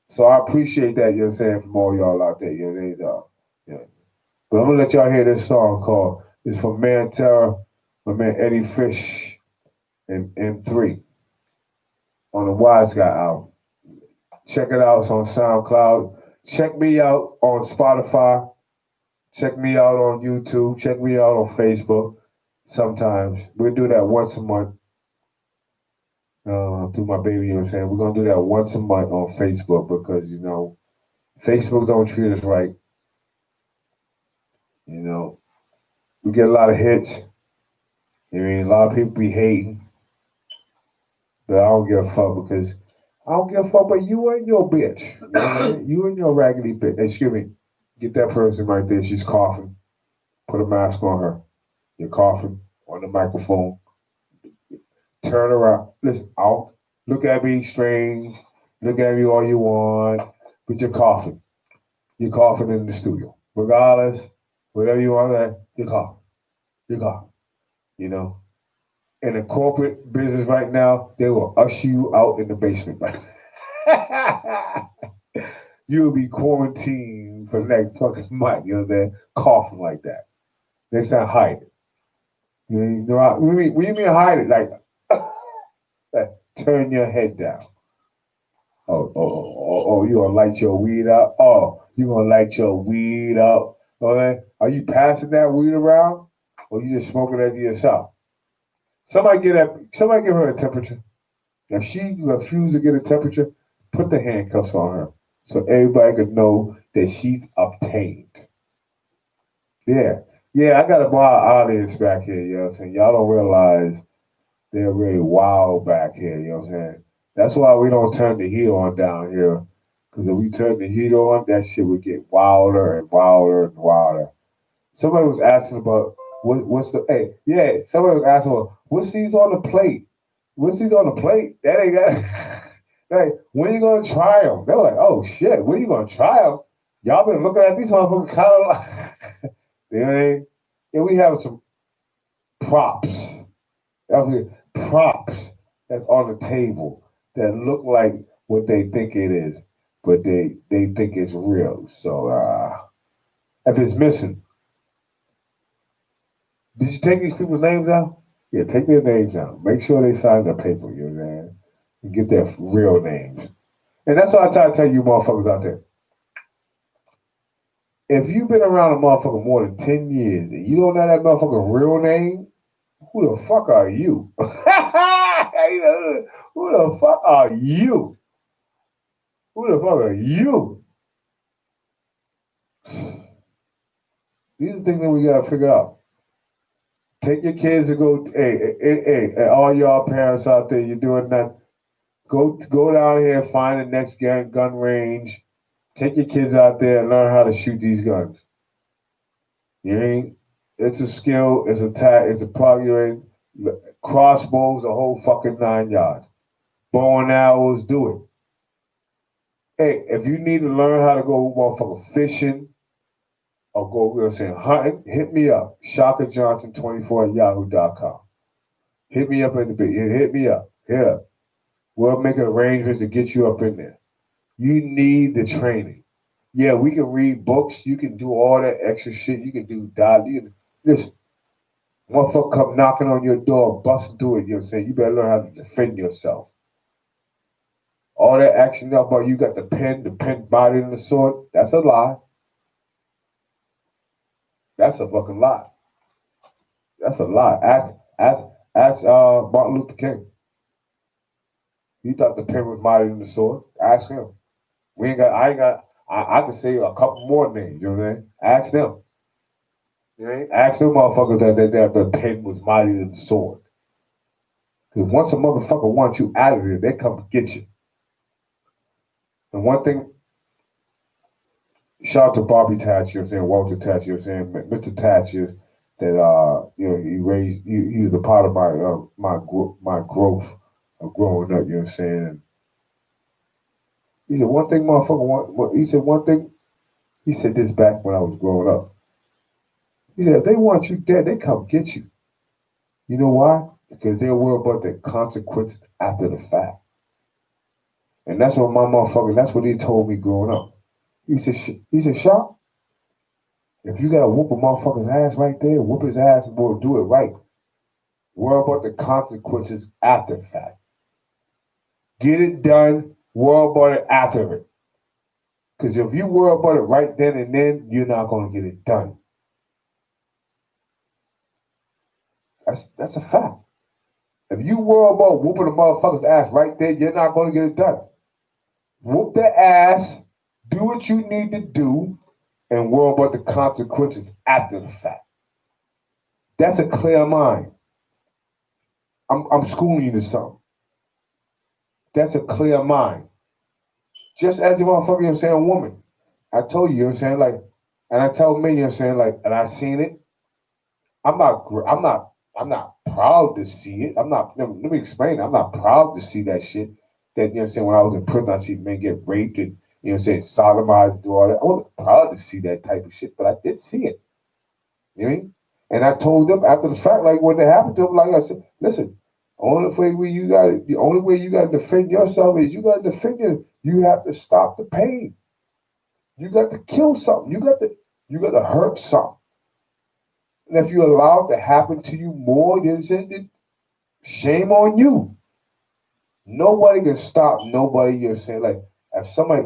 so I appreciate that, you know what I'm saying, from all y'all out there. You know, yeah. But I'm gonna let y'all hear this song called, it's from Man Terror, my man Eddie Fish, and M3 on the Wise Guy album. Check it out, it's on SoundCloud. Check me out on Spotify. Check me out on YouTube. Check me out on Facebook. Sometimes we'll do that once a month. Through my baby, you know what I'm saying? We're gonna do that once a month on Facebook because you know, Facebook don't treat us right. You know, we get a lot of hits. I mean, a lot of people be hating, but I don't give a fuck because I don't give a fuck about you and your bitch. You know what I mean? You and your raggedy bitch. Excuse me. Get that person right there. She's coughing. Put a mask on her. You're coughing on the microphone. Turn around. Listen, out. Look at me strange. Look at me all you want. But you're coughing. You're coughing in the studio. Regardless, whatever you want, you're coughing. You're coughing. You know? In the corporate business right now, they will usher you out in the basement. You'll be quarantined for the next fucking month, you know what I'm saying? Coughing like that. Next time, hide it. You know what do you mean hide it? Like turn your head down. Oh, you gonna light your weed up? Oh, you gonna light your weed up? Okay? Are you passing that weed around? Or you just smoking that to yourself? Somebody give her a temperature. If she refuses to get a temperature, put the handcuffs on her so everybody could know that she's obtained. Yeah, I got a wild audience back here, you know what I'm saying? Y'all don't realize they're really wild back here, you know what I'm saying? That's why we don't turn the heat on down here. Because if we turn the heat on, that shit would get wilder and wilder and wilder. Somebody was asking about somebody was asking about what's these on the plate? What's these on the plate? That ain't got like, when you gonna try them? They're like, oh shit, when you gonna try them? Y'all been looking at these motherfuckers kind of like, you know what I mean? Yeah, we have some props. Props that's on the table that look like what they think it is, but they think it's real. So if it's missing, did you take these people's names out? Yeah, take their names out. Make sure they sign the paper, you know what I'm saying? And get their real names. And that's what I try to tell you motherfuckers out there. If you've been around a motherfucker more than 10 years and you don't know that motherfucker's real name, who the fuck are you? Who the fuck are you? Who the fuck are you? These are things that we gotta figure out. Take your kids and go. Hey, all y'all parents out there, you're doing that. Go down here and find the next gun range. Take your kids out there and learn how to shoot these guns. You ain't. It's a skill. It's a tag. It's a plug you in. Crossbows, the whole fucking 9 yards. Bow and arrows, do it. Hey, if you need to learn how to go motherfucker fishing or go, hunting, hit me up. ShakaJohnson24 at yahoo.com. Hit me up in the hit me up. Yeah. We'll make arrangements to get you up in there. You need the training. Yeah, we can read books. You can do all that extra shit. You can do dive. Listen, motherfucker come knocking on your door, busting through it. You know what I'm saying? You better learn how to defend yourself. All that action up about you got the pen body and the sword. That's a lie. That's a fucking lie. That's a lie. Ask Martin Luther King. He thought the pen was mightier than the sword. Ask him. I can say a couple more names, you know what I'm saying? Ask them. You know, ask them motherfuckers that the pen was mightier than the sword. Because once a motherfucker wants you out of there, they come get you. And one thing, shout out to Bobby Tatch, you know what I'm saying, Walter Tatch, you know what I'm saying, Mr. Tatch is that he was a part of my growth of growing up, you know what I'm saying. He said one thing, motherfucker. He said one thing. He said this back when I was growing up. He said if they want you dead, they come get you. You know why? Because they're worried about the consequences after the fact. And that's what my motherfucker. That's what he told me growing up. He said, Shop, if you gotta whoop a motherfucker's ass right there, whoop his ass and we'll do it right. Worry about the consequences after the fact. Get it done. Worry about it after it. Because if you worry about it right then and then, you're not going to get it done. That's a fact. If you worry about whooping a motherfucker's ass right there, you're not going to get it done. Whoop their ass, do what you need to do, and worry about the consequences after the fact. That's a clear mind. I'm schooling you to something. That's a clear mind. Just as a motherfucker, you know what I'm saying, a woman. I told you, you know what I'm saying, like, and I tell me, you know what I'm saying, like, and I seen it. I'm not proud to see it. Let me explain. I'm not proud to see that shit. That, you know what I'm saying, when I was in prison, I see men get raped and, you know what I'm saying, sodomized and do all that. I wasn't proud to see that type of shit, but I did see it. You know what I mean? And I told them after the fact, like, when it happened to them, like I said, listen, the only way you got to defend yourself is you got to defend you. You have to stop the pain. You got to kill something. You got to hurt something. And if you allow it to happen to you more, you know, shame on you. Nobody can stop nobody. You're saying, like, if somebody,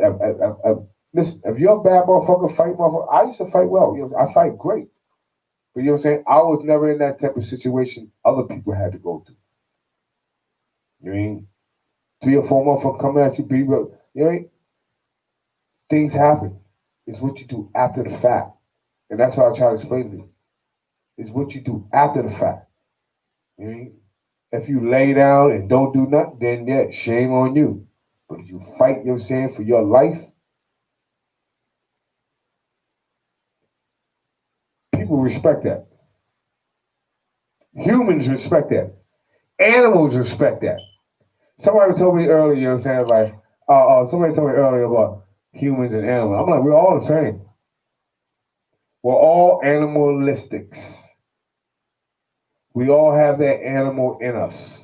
listen, if you're a bad motherfucker, fight motherfucker. I used to fight well. You know, I fight great. But you know what I'm saying? I was never in that type of situation other people had to go through. You know what I mean? 3 or 4 motherfuckers coming at you, people. You know what I mean? Things happen. It's what you do after the fact. And that's how I try to explain to you. It's what you do after the fact. You know what I mean? If you lay down and don't do nothing, then yeah, shame on you. But if you fight, you know what I'm saying, for your life, people respect that. Humans respect that. Animals respect that. Somebody told me earlier, you know what I'm saying, like, somebody told me earlier about humans and animals. I'm like, we're all the same. We're all animalistics. We all have that animal in us.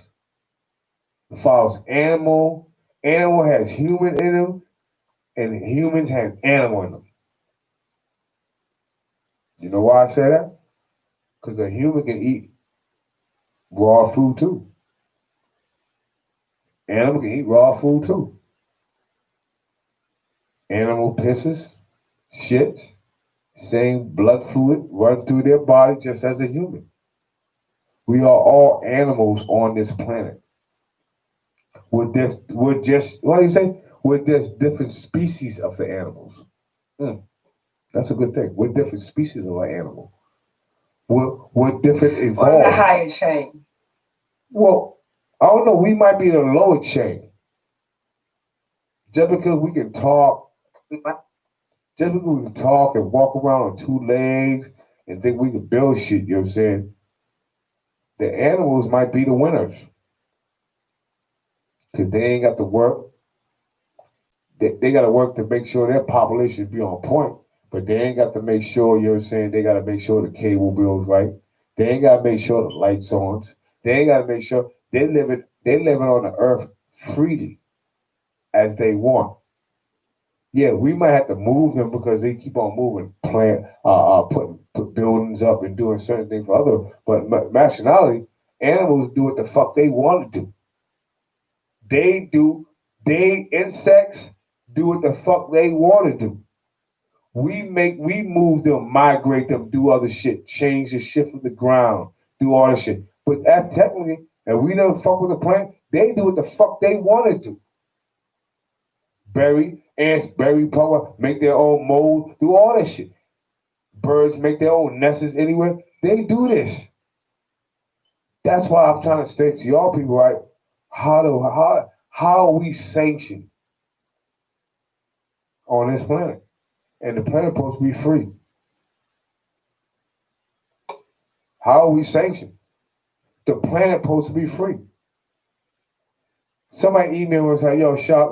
As far as animal has human in them, and humans have animal in them. You know why I say that? Because a human can eat raw food too. Animal can eat raw food too. Animal pisses, shits, same blood fluid run through their body just as a human. We are all animals on this planet. We're just different species of the animals. That's a good thing. We're different species of an animal. We're different Or the evolved. higher chain. Well, I don't know. We might be the lower chain. Just because we can talk, just because we can talk and walk around on two legs and think we can build shit, you know what I'm saying? The animals might be the winners. Because they ain't got to work. They got to work to make sure their population be on point. But they ain't got to make sure, you know what I'm saying? They got to make sure the cable bill's right. They ain't got to make sure the lights on. They ain't got to make sure they living on the earth freely as they want. Yeah, we might have to move them because they keep on moving, put buildings up and doing certain things for other. But nationality, animals do what the fuck they want to do. Insects do what the fuck they want to do. We move them, migrate them, do other shit, change the shift of the ground, do all this shit. But that technically, and we don't fuck with the plant, they do what the fuck they want to do. Ants bury power, make their own mold, do all that shit. Birds make their own nests anywhere. They do this. That's why I'm trying to state to y'all people, right? How are we sanctioned on this planet? And the planet supposed to be free. How are we sanctioned? The planet supposed to be free. Somebody emailed me and said, "Yo, Shock,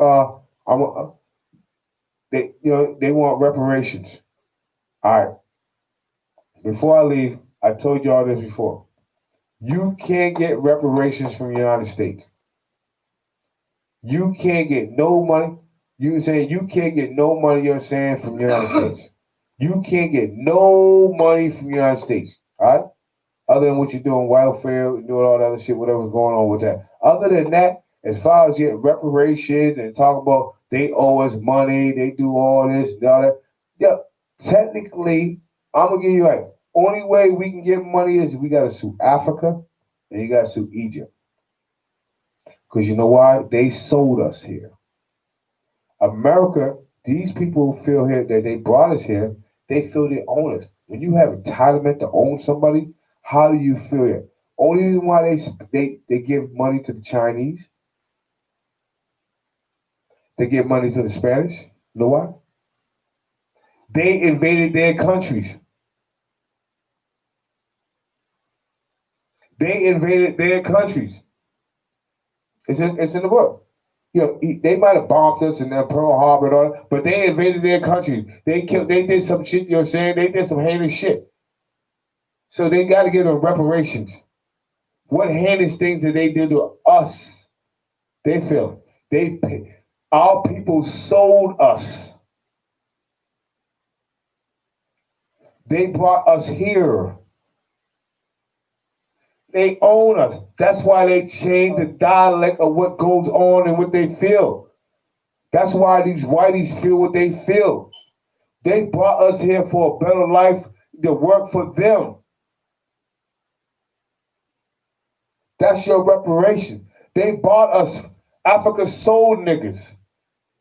they want reparations." All right. Before I leave, I told y'all this before. You can't get reparations from the United States. You can't get no money. You saying you can't get no money, you know what I'm saying, from the United States. You can't get no money from the United States. All right? Other than what you're doing, welfare, doing all that other shit, whatever's going on with that. Other than that, as far as getting reparations and talk about they owe us money, they do all this and all that. Yeah, technically, I'm gonna give you right. Only way we can get money is we gotta sue Africa and you gotta sue Egypt. Because you know why? They sold us here. America, these people feel here that they brought us here, they feel they own us. When you have entitlement to own somebody, how do you feel it? Only reason why they give money to the Chinese, they give money to the Spanish. You know why? They invaded their countries. They invaded their countries. It's in the book. You know, they might have bombed us in Pearl Harbor and all that, but they invaded their countries. They did some shit, you know what I'm saying? They did some heinous shit. So they got to give them reparations. What heinous things did they do to us? They feel our people sold us. They brought us here. They own us. That's why they change the dialect of what goes on and what they feel. That's why these whiteys feel what they feel. They brought us here for a better life to work for them. That's your reparation. They bought us. Africa sold niggas.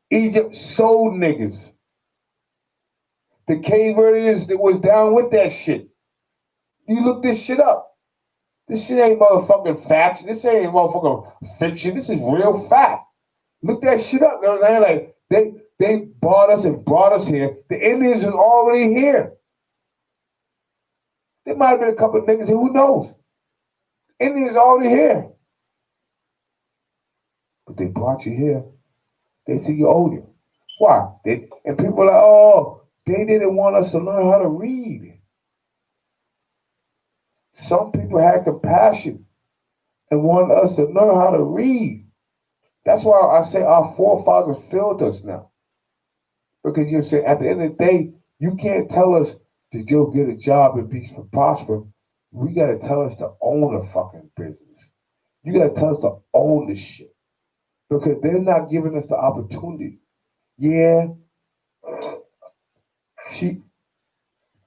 Egypt sold niggas. The Cape Verdeans that was down with that shit. You look this shit up. This shit ain't motherfucking fact. This ain't motherfucking fiction. This is real fact. Look that shit up. You know what I'm saying? Like they bought us and brought us here. The Indians was already here. There might have been a couple of niggas here. Who knows? Indians already here. But they brought you here. They see you owe you. Why? And people are like, oh, they didn't want us to learn how to read. Some people had compassion and wanted us to learn how to read. That's why I say our forefathers failed us now. Because you say at the end of the day, you can't tell us to go get a job and be prosper. We gotta tell us to own a fucking business. You gotta tell us to own this shit. Because they're not giving us the opportunity. Yeah.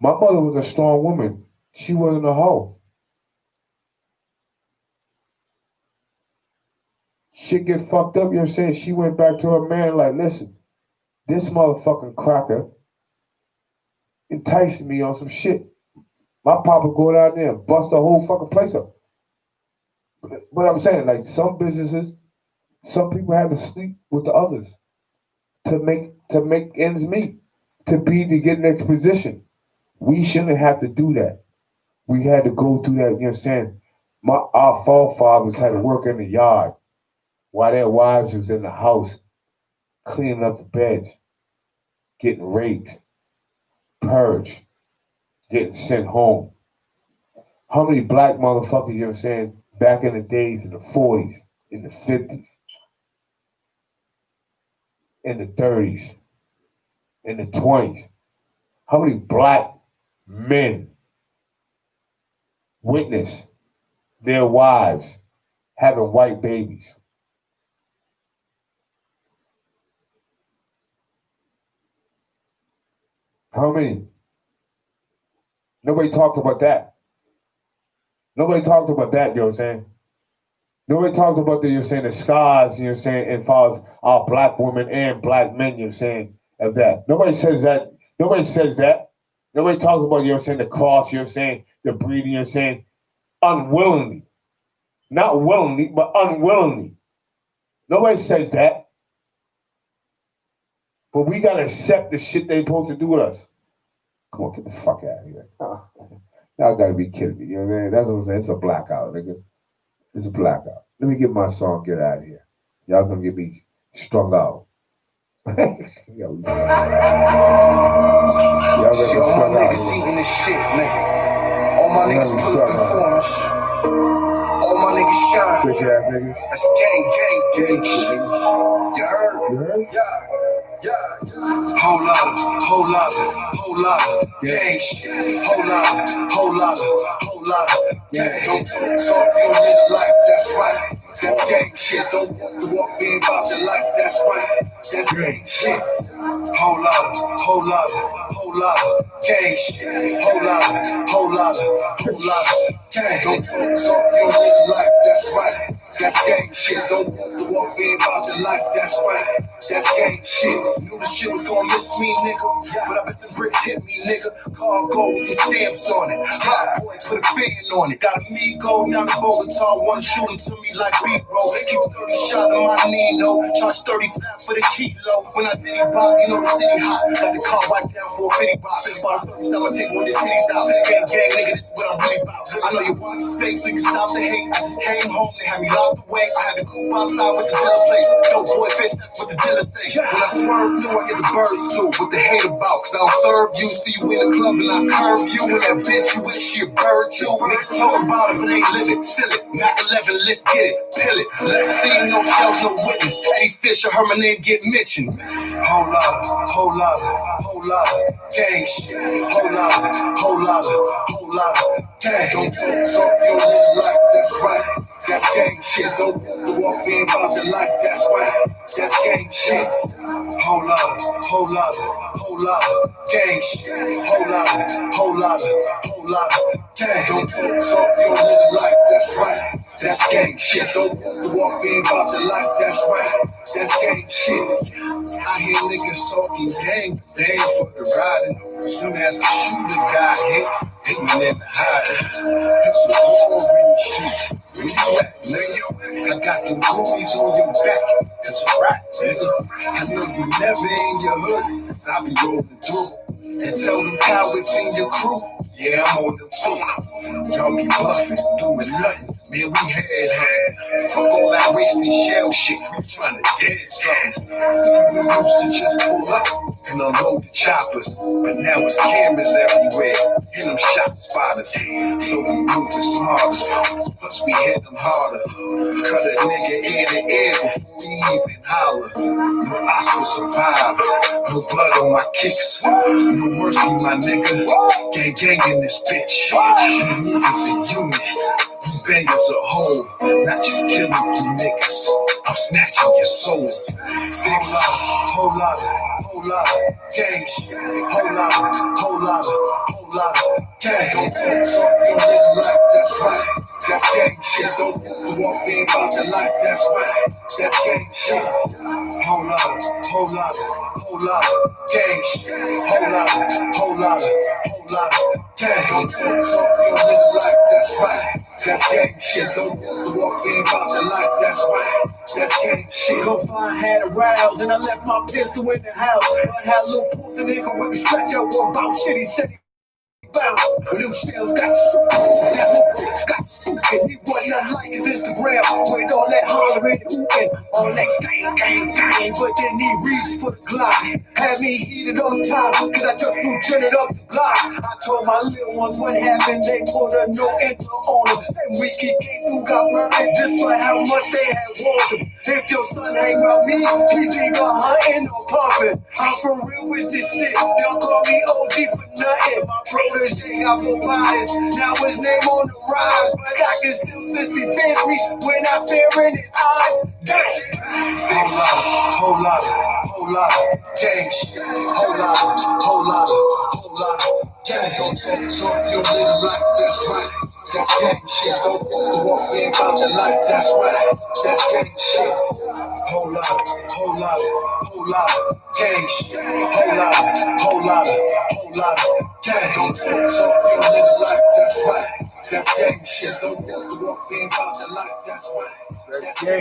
My mother was a strong woman. She wasn't a hoe. Shit get fucked up, you know what I'm saying? She went back to her man like, listen, this motherfucking cracker enticing me on some shit. My papa go down there and bust the whole fucking place up. But I'm saying, like, some businesses, some people have to sleep with the others to make ends meet, to get in that position. We shouldn't have to do that. We had to go through that, you know what I'm saying? Our forefathers had to work in the yard while their wives was in the house cleaning up the beds, getting raped, purged, getting sent home. How many black motherfuckers, you know what I'm saying, back in the days in the 40s, in the 50s, in the 30s, in the 20s, how many black men witnessed their wives having white babies? How many? Nobody talks about that. Nobody talks about that, you know what I'm saying? Nobody talks about the, you know what I'm saying, the scars, you know what I'm saying, as far as our black women and black men, you know what I'm saying, of that. Nobody says that. Nobody says that. Nobody talks about, you know what I'm saying, the cross, you know what I'm saying, the breeding, you know what I'm saying, unwillingly. Not willingly, but unwillingly. Nobody says that. But we gotta accept the shit they supposed to do with us. Come on, get the fuck out of here. Y'all gotta be kidding me. You know what I'm saying? That's what I'm saying. It's a blackout, nigga. It's a blackout. Let me get my song, get out of here. Y'all gonna get me strung out. Y'all gonna get strung out. Eating this shit, nigga. All my niggas pull up informers. All my niggas shine. Bitch ass niggas. That's gang shit. You heard? You heard? Yeah. Whole lot of gang shit. Whole lot of gang. Don't talk, you don't live a life, that's right. That's gang shit. Don't walk the walk, be about your life, that's right. That's gang shit. Whole lot of gang shit. Whole lot of gang. Don't talk, you don't live a life, that's right. That's gang shit. Don't walk the walk, be about your life, that's right. That's gang shit. Knew the shit was gonna miss me, nigga. But I bet the bricks hit me, nigga. Car gold with some stamps on it. Hot boy, put a fan on it. Got a me go down to Bogota. Wanna shoot him to me like B-roll. Keep a 30 shot on my Nino. Charge 30 flat for the kilo. When I did it pop, you know the city hot. Got the car wiped down for a 50 rock. Bought a service, I'ma take one of the titties out. Gang, nigga, this is what I'm really about. I know your watch is fake, so you can stop the hate. I just came home, they had me locked away. I had to go outside with the dealer plates. Dope boy bitch, that's what the dealer say. When I swerve through, I get the birds through. What the hate about, cause I don't serve you. See you in the club and I curve you. And that bitch you with, she a bird too. Niggas talk about it, but ain't live it. Seal it, Mac 11, let's get it. Pill it, let's see, no shells, no witness. Eddie Fisher, heard my name get mentioned. Whole lot of gang shit. Whole lot of gang. Don't talk, you don't live life, that's right. That's gang shit. Don't walk in about your life, that's right. That's gang shit. Whole lot of gang shit. Whole lot of gang. Don't talk, you don't live life, that's right. That's gang shit. Don't walk in about your life, that's right. That's gang shit. I hear niggas talking gang, they ain't fucking riding. As soon as the shooter got hit, they went in the hiding. It's a war in the streets. Where you at, nigga? I got them goonies on your back. That's a rap, nigga. I know you never in your hood, cause I be rolling through. And tell them cowards in your crew, yeah, I'm on them too. Y'all be buffing, doing nothing. Man, we had her. Fuck all that wasted shell shit. We trying to dead something. See, we used to just pull up and unload the choppers. But now it's cameras everywhere. And them shot spotters. So we moving smarter. Plus we hit them harder. Cut a nigga ear to ear before we even holler. No Oscar survive. No blood on my kicks. No mercy, my nigga. Gang in this bitch. We move as a unit. We bang as a whole, not just killing you niggas. I'm snatching your soul. Whole lot of gang shit. Whole lot of gang. Don't talk, you don't live life, that's right. That's gang shit. Don't walk in about the life, that's right. That's gang shit. Whole lot, whole lot, whole lot, gang shit. Whole lot, whole lot, whole lot, gang. Don't talk your little life, that's right. That's gang shit. Don't walk in about the life, that's right. That's gang shit. Come find, had a rouse, and I left my pistol in the house. I had a little pussy nigga with me stretch out, what about shit, he said he bounce. When them shells got shook, that little bitch got stupid. He wasn't nothing like his Instagram with all that hollering and hooping, all that gang, gang, gang. But then he reached for the Glock, had me heated up top, cause I just threw jetted up the block. I told my little ones what happened, they put a no enter on him. Same week he came through, got burned just by how much they had warned him. If your son hang around me, he's either hunting or pumping. I'm for real with this shit, y'all call me OG for nothing. My protege got more bodies, now his name on the rise. But I can still sense he fans me when I stare in his eyes. Damn. Whole lot, whole lot, gang shit. Whole lot, whole lot, whole lot, gang. Don't talk your little life, that's right. That's gang shit. Don't walk in about your life, that's right. That's gang shit. Whole lot, whole lot, whole lot, gang shit. Whole lot, whole lot, whole lot, gang. Don't talk your little life, that's right. That's gang shit. Don't walk in about your life, that's right. That's gang.